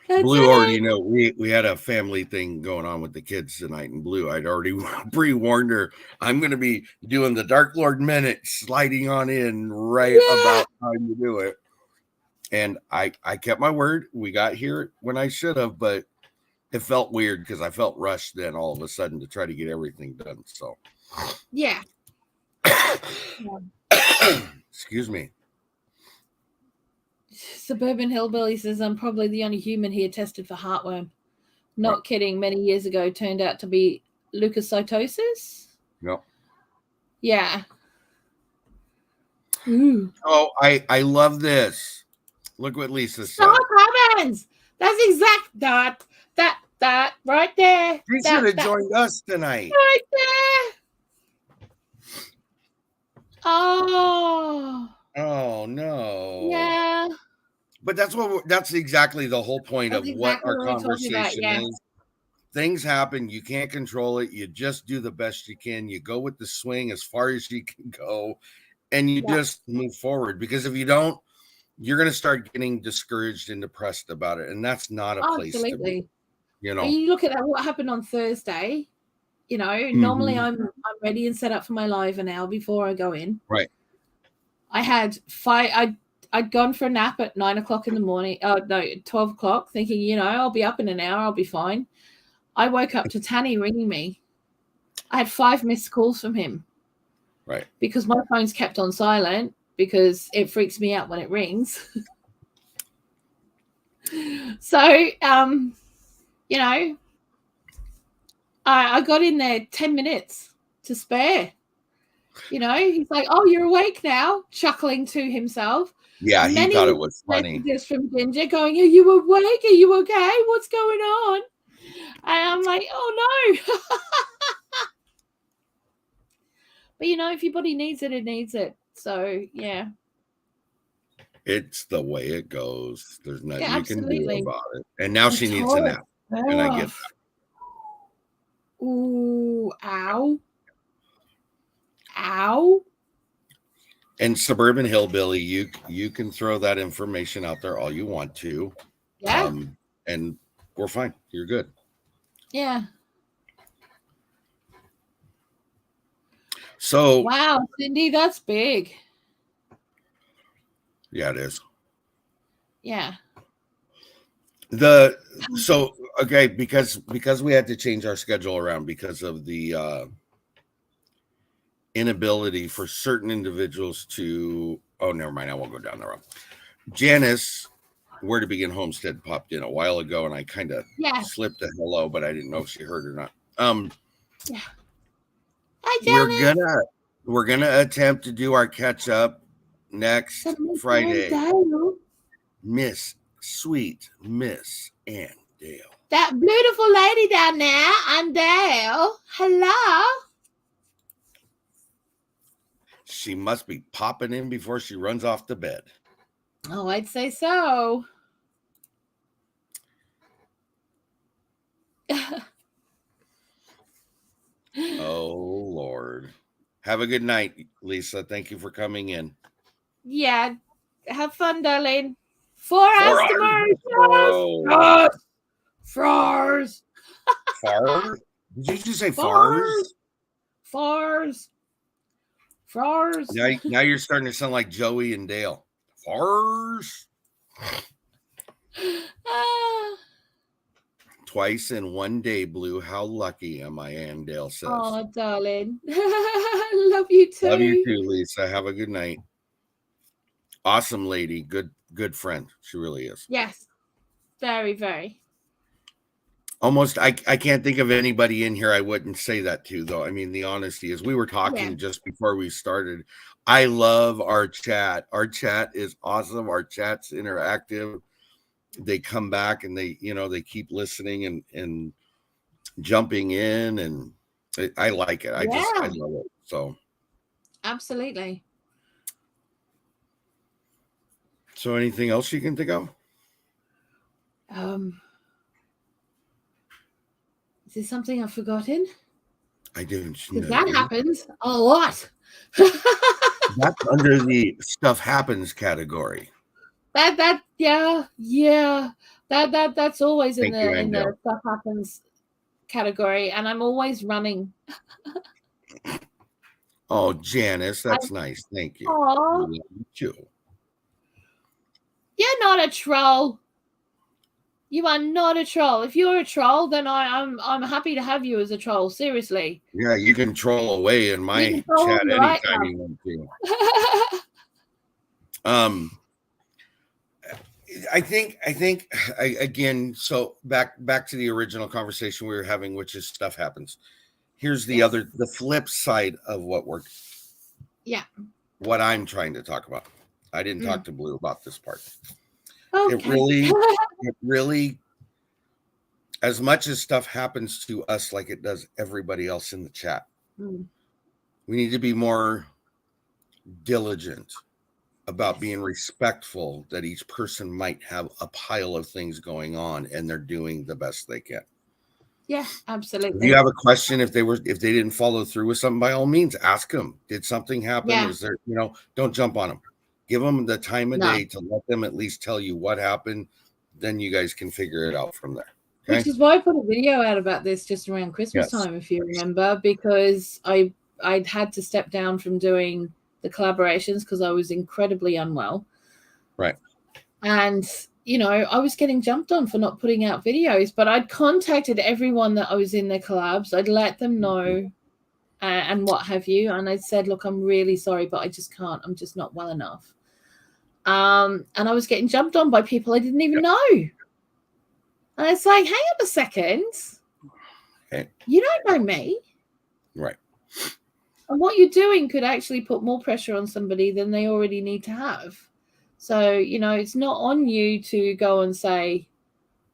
Blue already know we had a family thing going on with the kids tonight, and Blue, I'd already pre-warned her I'm going to be doing the Dark Lord minute, sliding on in right about time to do it. And I kept my word. We got here when I should have, but it felt weird because I felt rushed then all of a sudden to try to get everything done. So yeah. excuse me. Suburban Hillbilly says I'm probably the only human here tested for heartworm. Not kidding. Many years ago, turned out to be leukocytosis. No. Yeah. Ooh. Oh, I love this. Look what Lisa said. Stop comments. That's exact that right there. She should have joined us tonight. Right there. Oh. Oh no. Yeah. But that's exactly the whole point That's of what exactly our what we're talking about. conversation Yeah. is. Things happen, you can't control it. You just do the best you can. You go with the swing as far as you can go, and you just move forward. Because if you don't, you're going to start getting discouraged and depressed about it, and that's not a place to be. You look at that. What happened on Thursday? Normally I'm ready and set up for my live an hour before I go in. Right. I had I'd gone for a nap at 9 o'clock in the morning. 12 o'clock, thinking, I'll be up in an hour. I'll be fine. I woke up to Tanny ringing me. I had 5 missed calls from him. Right. Because my phone's kept on silent because it freaks me out when it rings. So, I got in there 10 minutes to spare. You know, he's like, "Oh, you're awake now," chuckling to himself. Yeah, he thought it was funny. Messages from Ginger going, "Are you awake? Are you okay? What's going on?" And I'm like, "Oh no!" But you know, if your body needs it, it needs it. So yeah, It's the way it goes. There's nothing you can do absolutely. about it. And now she needs a nap, and I get that. Ooh, ow. Ow. And Suburban Hillbilly, you can throw that information out there all you want to. Yeah. And we're fine. You're good. Yeah. So wow, Cindy, that's big. Yeah, it is. Yeah. Okay, because we had to change our schedule around because of the inability for certain individuals to never mind, I won't go down the road. Janice, Where to Begin Homestead, popped in a while ago, and I kind of slipped a hello, but I didn't know if she heard or not. Yeah. Hi, Janice. We're gonna attempt to do our catch up next Friday. Sweet Miss Ann Dale. That beautiful lady down there, Ann Dale. Hello. She must be popping in before she runs off to bed. Oh, I'd say so. Oh, Lord. Have a good night, Lisa. Thank you for coming in. Yeah. Have fun, darling. 4 hours tomorrow. Fars. Fars? Did you just say fars? Fars. Fars. Now you're starting to sound like Joey and Dale. Fars. Twice in one day, Blue. How lucky am I, Ann Dale says. Oh, darling. Love you too. Love you too, Lisa. Have a good night. Awesome lady. Good friend. She really is. Yes. Very, very. Almost, I can't think of anybody in here I wouldn't say that to, though. I mean, the honesty is, we were talking just before we started. I love our chat. Our chat is awesome. Our chat's interactive. They come back and they keep listening and jumping in, and I like it. I love it. So absolutely. So anything else you can think of? Is there something I've forgotten? I didn't know. That happens a lot. That's under the stuff happens category. That's always in the stuff happens category, and I'm always running. Oh, Janice, that's nice. Thank you. Aww. You're not a troll. You are not a troll. If you're a troll, then I'm happy to have you as a troll. Seriously. Yeah, you can troll away in my chat anytime you want to. I think again. So back to the original conversation we were having, which is stuff happens. Here's the flip side of what I'm trying to talk about. I didn't talk to Blue about this part. Okay. It really, as much as stuff happens to us like it does everybody else in the chat, we need to be more diligent about being respectful that each person might have a pile of things going on and they're doing the best they can. Yeah, absolutely. If you have a question, if they didn't follow through with something, by all means, ask them. Did something happen? Yeah. Is there, don't jump on them. Give them the time of day to let them at least tell you what happened. Then you guys can figure it out from there. Okay? Which is why I put a video out about this just around Christmas time, if you remember, because I'd had to step down from doing the collaborations because I was incredibly unwell. Right. And, I was getting jumped on for not putting out videos, but I'd contacted everyone that I was in their collabs. I'd let them know and what have you. And I said, look, I'm really sorry, but I just can't. I'm just not well enough. And I was getting jumped on by people I didn't even know. And it's like, hang on a second. You don't know me. Right. And what you're doing could actually put more pressure on somebody than they already need to have. So, it's not on you to go and say,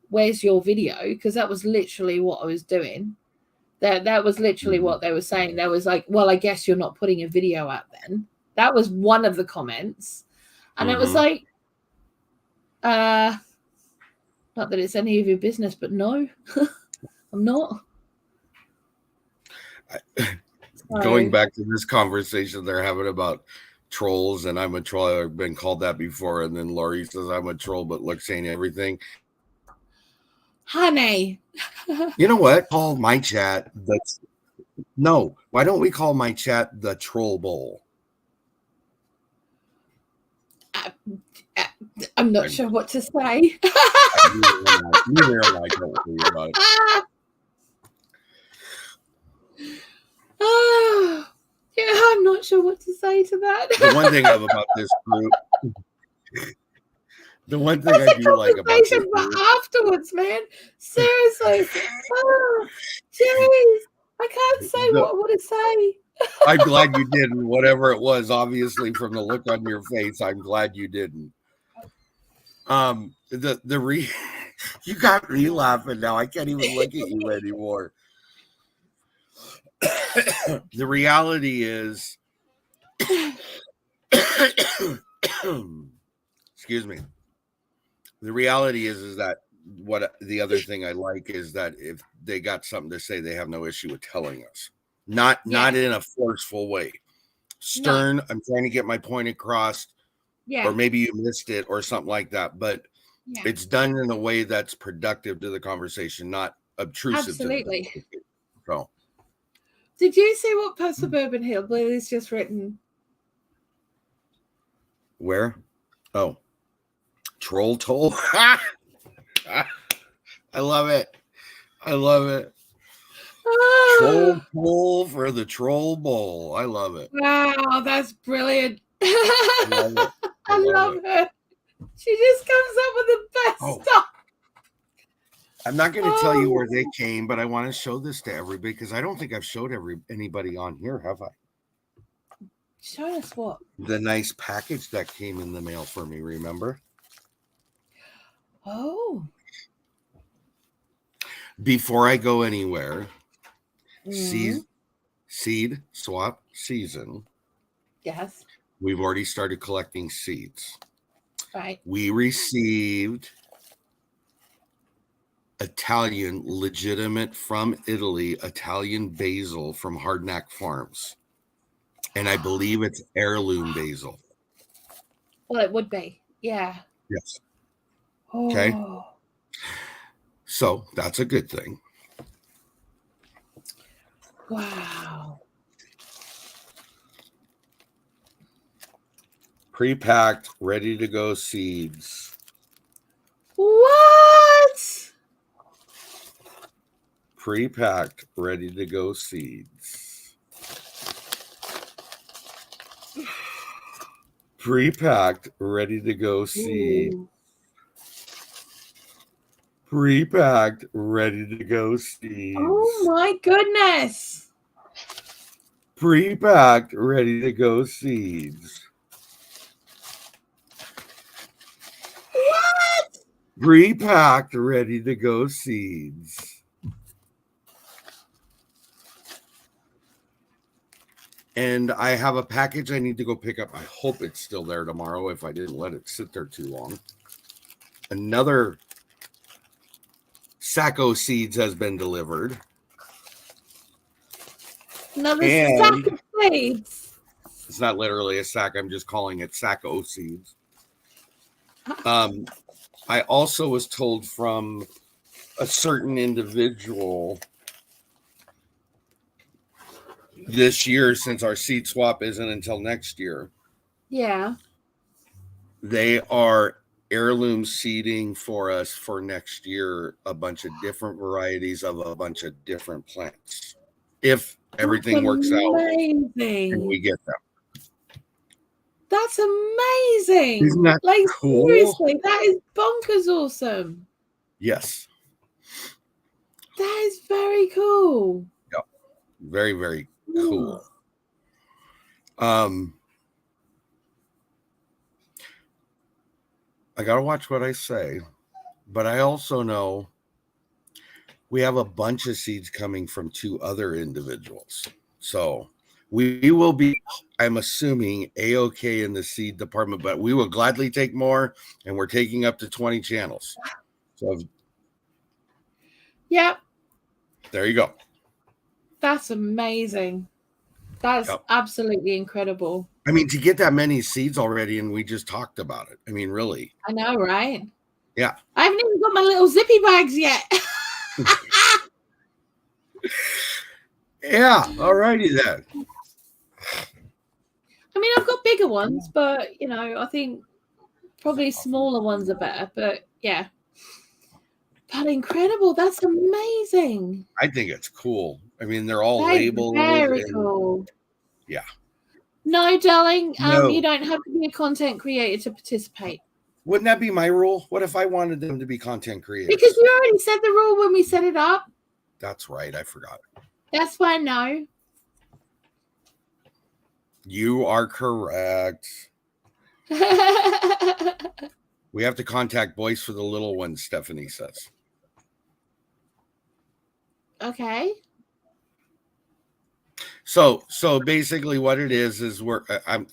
where's your video? Because that was literally what I was doing. That was literally what they were saying. They was like, well, I guess you're not putting a video out then. That was one of the comments. And it was like, not that it's any of your business, but no, I'm not. Going back to this conversation they're having about trolls, and I'm a troll. I've been called that before. And then Laurie says I'm a troll, but look, saying everything. Honey. You know what? Call my chat. No. Why don't we call my chat the Troll Bowl? I'm not sure what to say. Neither am I. Don't worry about it. Yeah, I'm not sure what to say to that. The one thing I love about this group. The one thing I do like about this group, afterwards, man. Seriously. Oh, jeez. I can't say what I want to say. I'm glad you didn't. Whatever it was, obviously from the look on your face, I'm glad you didn't. You got me laughing now. I can't even look at you anymore. The reality is, excuse me. The reality is that what the other thing I like is that if they got something to say, they have no issue with telling us. Not in a forceful way. Stern, no. I'm trying to get my point across. Yeah. Or maybe you missed it or something like that. But it's done in a way that's productive to the conversation, not obtrusive. Absolutely. To the so. Did you see what Post Suburban Hillbilly's just written? Where? Oh. Troll toll. I love it. I love it. Troll toll for the Troll Bowl. I love it. Wow, that's brilliant. I love it. She just comes up with the best stuff. I'm not going to tell you where they came, but I want to show this to everybody because I don't think I've showed anybody on here, have I? Show us what? The nice package that came in the mail for me, remember? Oh. Before I go anywhere, seed swap season. Yes. We've already started collecting seeds. Right. We received Italian, legitimate from Italy, Italian basil from Hardknack Farms. And I believe it's heirloom basil. Well, it would be. Yeah. Yes. Oh. Okay. So that's a good thing. Wow. Pre-packed, ready to go seeds. What? Pre-packed, ready to go seeds. Pre-packed, ready to go seeds. Pre-packed, ready to go seeds. Oh my goodness. Pre-packed, ready to go seeds. What? Pre-packed, ready to go seeds. And I have a package I need to go pick up. I hope it's still there tomorrow if I didn't let it sit there too long. Another Sacco seeds has been delivered. Another sack of seeds. It's not literally a sack. I'm just calling it Sacco seeds. I also was told from a certain individual this year, since our seed swap isn't until next year. Yeah. They are heirloom seeding for us for next year, a bunch of different varieties of a bunch of different plants. If everything works out and we get them. That's amazing. Isn't that cool? Seriously, that is bonkers awesome. Yes. That is very cool. Very, very cool. I gotta watch what I say, but I also know we have a bunch of seeds coming from 2 other individuals. So we will be, I'm assuming, A-OK in the seed department, but we will gladly take more, and we're taking up to 20 channels. So Yep. There you go. That's amazing. That's absolutely incredible. I mean, to get that many seeds already, and we just talked about it. I mean, really. I know, right? Yeah. I haven't even got my little zippy bags yet. Yeah. All righty then. I mean, I've got bigger ones, but I think probably smaller ones are better. But yeah. But incredible. That's amazing. I think it's cool. I mean, they're all That is labeled. very cool. Yeah. No, darling. No. You don't have to be a content creator to participate. Wouldn't that be my rule? What if I wanted them to be content creators? Because you already said the rule when we set it up. That's right. I forgot. That's why no. You are correct. We have to contact Boys for the Little Ones, Stephanie says. Okay. So basically what it is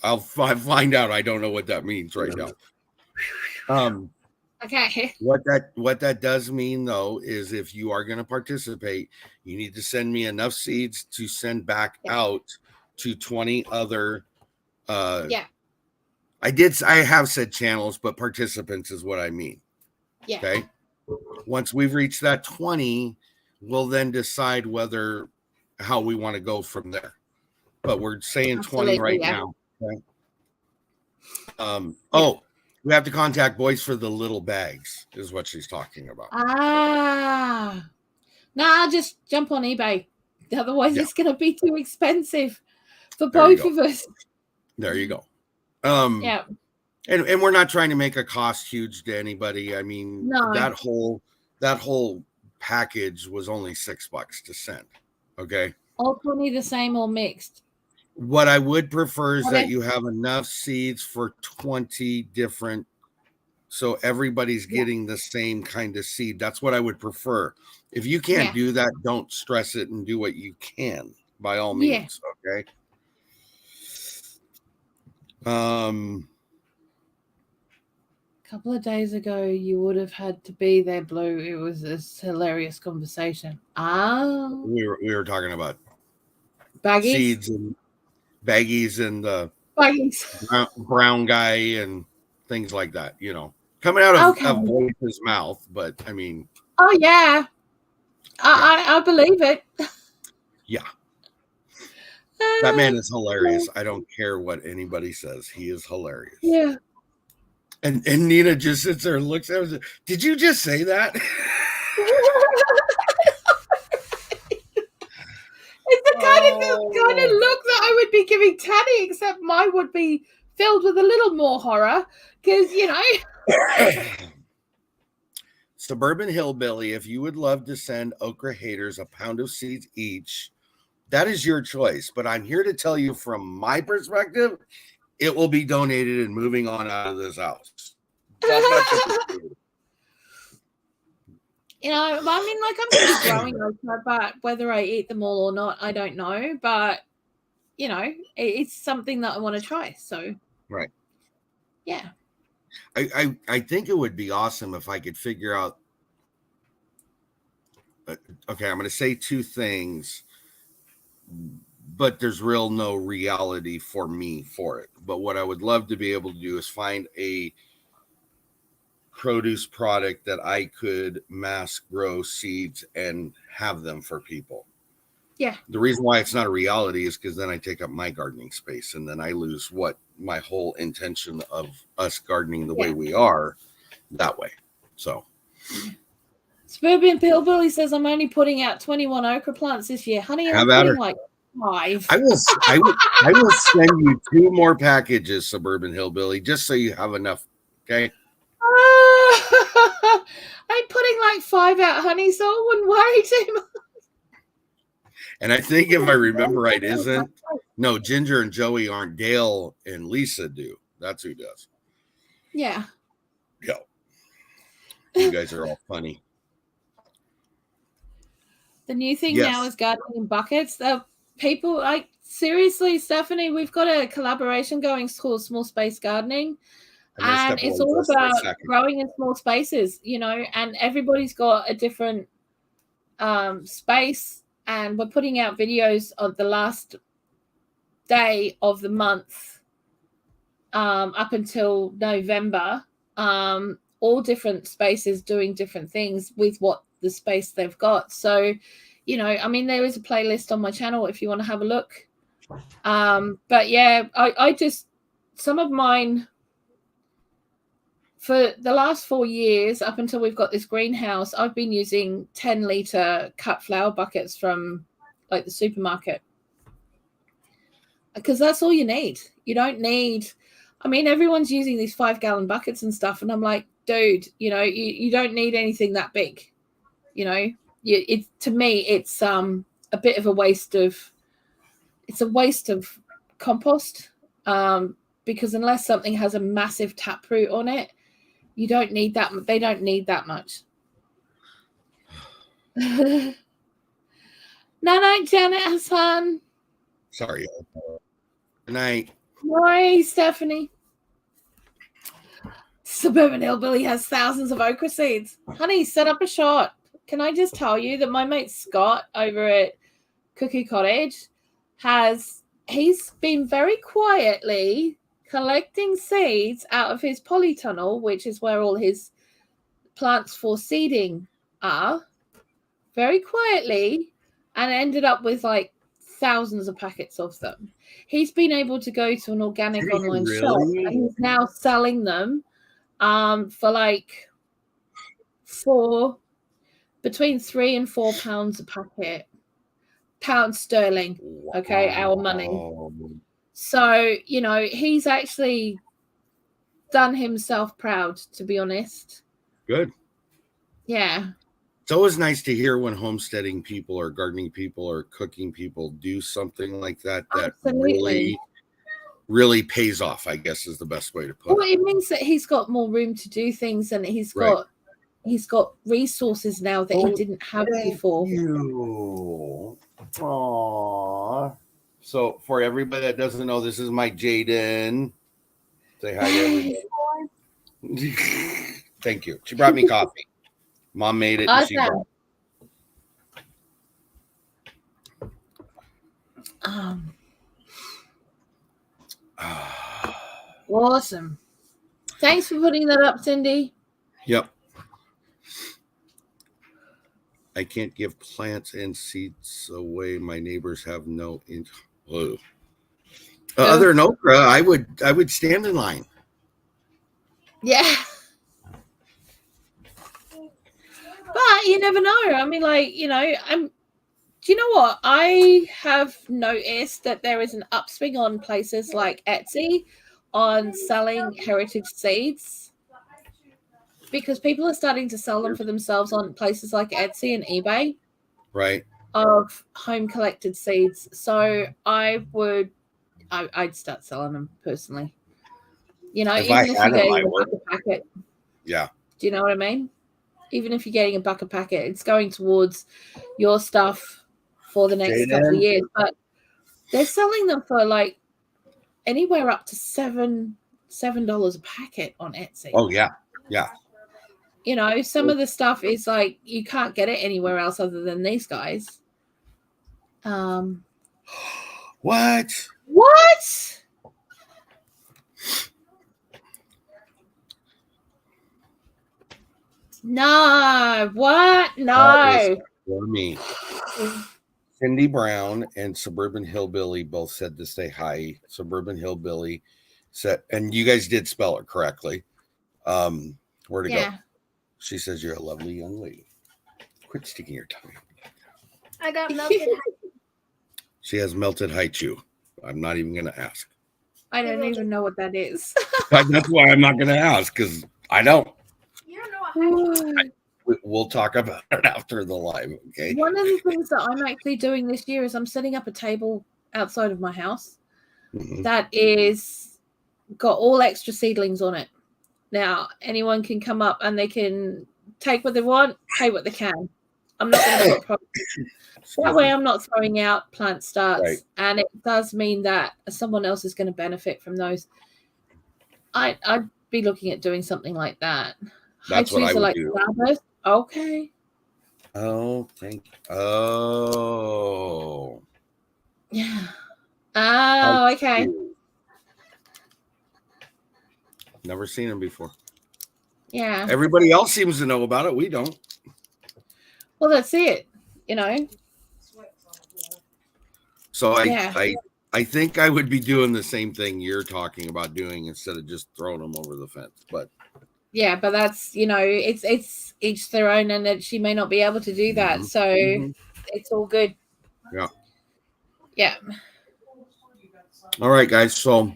I'll find out. I don't know what that means right now. Okay. What that does mean, though, is if you are going to participate, you need to send me enough seeds to send back out to 20 other. I have said channels, but participants is what I mean. Yeah. Okay. Once we've reached that 20, we'll then decide how we want to go from there. But we're saying 20 right now. Okay. We have to contact Boys for the Little Bags, is what she's talking about. Nah, just jump on eBay. Otherwise, it's going to be too expensive for both of us. There you go. Yeah. And we're not trying to make a cost huge to anybody. I mean, that whole package was only $6 to send. Okay. All 20 the same or mixed. What I would prefer is that you have enough seeds for 20 different, so everybody's getting the same kind of seed. That's what I would prefer. If you can't do that, don't stress it and do what you can, by all means. Okay. A couple of days ago, you would have had to be there, Blue. It was a hilarious conversation. We were talking about baggies? Seeds and baggies and the brown guy and things like that, coming out of Boyce's mouth. But I mean, I believe it. Yeah. That man is hilarious. I don't care what anybody says. He is hilarious. Yeah. And Nina just sits there and looks at her. Did you just say that? It's the kind of look that I would be giving Tanny, except mine would be filled with a little more horror. Because, Suburban Hillbilly, if you would love to send okra haters a pound of seeds each, that is your choice. But I'm here to tell you from my perspective, it will be donated and moving on out of this house. I mean, I'm going to be growing okra, but whether I eat them all or not, I don't know. But, it's something that I want to try. So, right. Yeah. I think it would be awesome if I could figure out. Okay, I'm going to say 2 things, but there's no reality for me for it. But what I would love to be able to do is find a produce product that I could mass grow seeds and have them for people. Yeah. The reason why it's not a reality is because then I take up my gardening space and then I lose what my whole intention of us gardening the way we are that way. So Suburban Hillbilly says I'm only putting out 21 okra plants this year. Honey, I'm putting 5. I will send you 2 more packages, Suburban Hillbilly, just so you have enough. Okay. I'm putting 5 out, honey, so I wouldn't worry too much. And I think if I remember right, isn't no Ginger and Joey aren't, Dale and Lisa do. That's who does. Yeah. Yeah. You guys are all funny. The new thing now is gardening in buckets. The people, like, seriously, Stephanie, we've got a collaboration going called Small Space Gardening. And it's all about growing in small spaces, you know, and everybody's got a different space. And we're putting out videos of the last day of the month up until November, all different spaces doing different things with what the space they've got. So, you know, I mean, there is a playlist on my channel if you want to have a look. But yeah, I just, some of mine for the last 4 years, up until we've got this greenhouse, I've been using 10-liter cut flower buckets from like the supermarket, because that's all you need. You don't need, I mean, everyone's using these 5-gallon buckets and stuff, and I'm like, dude, you know, you don't need anything that big. You know, to me, it's a bit of a waste of, it's a waste of compost, because unless something has a massive taproot on it, you don't need that. They don't need that much. Night night, Janet Hassan. Sorry. Good night. Hi, Stephanie. Suburban Hillbilly has thousands of okra seeds. Honey, set up a shot. Can I just tell you that my mate Scott over at Cookie Cottage he's been very quietly collecting seeds out of his polytunnel, which is where all his plants for seeding are, very quietly, and ended up with like thousands of packets of them. He's been able to go to an organic online shop, and he's now selling them for like between £3 and £4 a packet. Pounds sterling. Okay, our money. So, you know, he's actually done himself proud, to be honest. Good. Yeah. It's always nice to hear when homesteading people or gardening people or cooking people do something like that. That really pays off, I guess, is the best way to put it. Well, it means that he's got more room to do things, and he's got resources now that he didn't have before. Aww. So for everybody that doesn't know, this is my Jaden. Say hi to everybody. Thank you. She brought me coffee. Mom made it. Awesome. And awesome. Thanks for putting that up, Cindy. Yep. I can't give plants and seeds away. My neighbors have no other than okra. I would stand in line. Yeah. But you never know. I mean, like, you know, do you know what? I have noticed that there is an upswing on places like Etsy on selling heritage seeds, because people are starting to sell them for themselves on places like Etsy and eBay. Right. Of home collected seeds. So I'd start selling them personally. You know, even if you're getting a buck a packet. Yeah. Do you know what I mean? Even if you're getting a buck a packet, it's going towards your stuff for the next couple of years. But they're selling them for like anywhere up to $7 a packet on Etsy. Oh yeah. Yeah. You know, some of the stuff is like you can't get it anywhere else other than these guys. What? No. What? No. For me. Cindy Brown and Suburban Hillbilly both said to say hi. Suburban Hillbilly said, and you guys did spell it correctly. Where to go? She says you're a lovely young lady. Quit sticking your tongue out. I got melted haichu. She has melted haichu. I'm not even going to ask. I don't even know what that is. That's why I'm not going to ask, because I don't. You don't know what haichu is? We'll talk about it after the live. Okay. One of the things that I'm actually doing this year is I'm setting up a table outside of my house that is got all extra seedlings on it. Now, anyone can come up and they can take what they want, pay what they can. I'm not going to put problems. That way I'm not throwing out plant starts. Right. And it does mean that someone else is going to benefit from those. I'd be looking at doing something like that. That's what I would do. Flowers. Okay. Oh, thank you. Oh. Yeah. Oh, okay. Never seen him before. Yeah. Everybody else seems to know about it. We don't. Well, that's it. You know. So I think I would be doing the same thing you're talking about doing instead of just throwing them over the fence. But yeah, but that's, you know, it's each their own, and that she may not be able to do that. So it's all good. Yeah. Yeah. All right, guys. So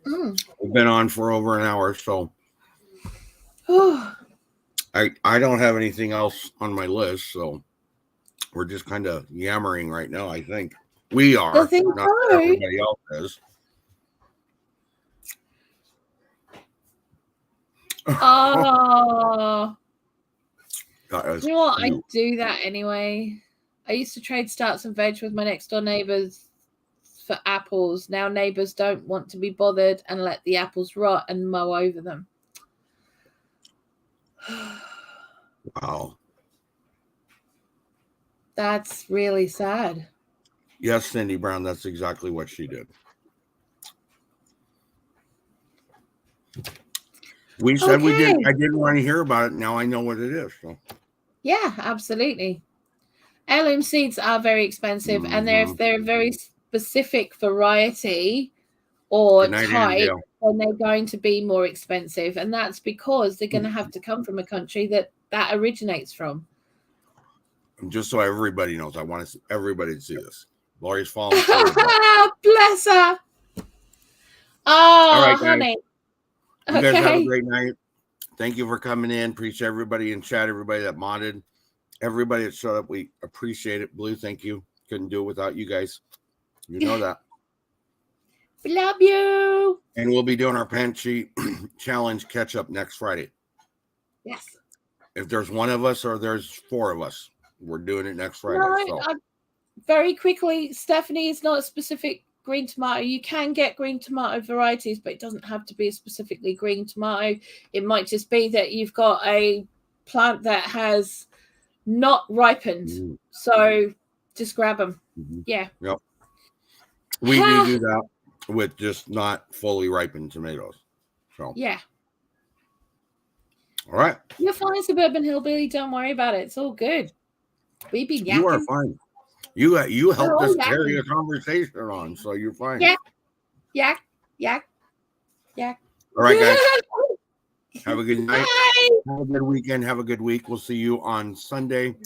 we've been on for over an hour. So I don't have anything else on my list. So we're just kind of yammering right now, I think. We are. Not everybody else is. Oh. You know what? I do that anyway. I used to trade starts and veg with my next door neighbors for apples. Now neighbors don't want to be bothered and let the apples rot and mow over them. Wow. That's really sad. Yes, Cindy Brown, that's exactly what she did. We said we didn't. I didn't want to hear about it. Now I know what it is. So. Yeah, absolutely. Heirloom seeds are very expensive, and if they're a very specific variety or type, then they're going to be more expensive, and that's because they're going to have to come from a country that originates from. And just so everybody knows, I want everybody to see this. Lori's falling. Bless her. Oh, all right, honey. You guys have a great night. Thank you for coming in. Appreciate everybody in chat, everybody that modded, everybody that showed up. We appreciate it. Blue, thank you. Couldn't do it without you guys. You know that. We love you. And we'll be doing our Pantry Challenge catch up next Friday. Yes. If there's one of us or there's four of us, we're doing it next Friday. No, very quickly, Stephanie, is not a specific green tomato. You can get green tomato varieties, but it doesn't have to be a specifically green tomato. It might just be that you've got a plant that has not ripened. So just grab them. Yeah. Yep. We do that with just not fully ripened tomatoes. So yeah. All right. You're fine, Suburban Hillbilly. Don't worry about it. It's all good. We've been yakking. You are fine. You helped us carry a conversation on, so you're fine. Yak. All right, guys. Have a good night. Bye. Have a good weekend. Have a good week. We'll see you on Sunday.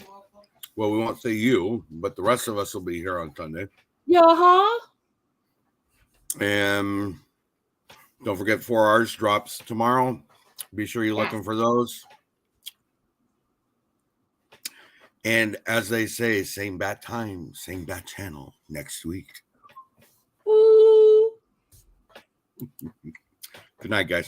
Well, we won't see you, but the rest of us will be here on Sunday. Yeah. And don't forget 4 hours drops tomorrow. Be sure you're looking for those. And as they say, same bat time, same bat channel next week. Ooh. Good night, guys.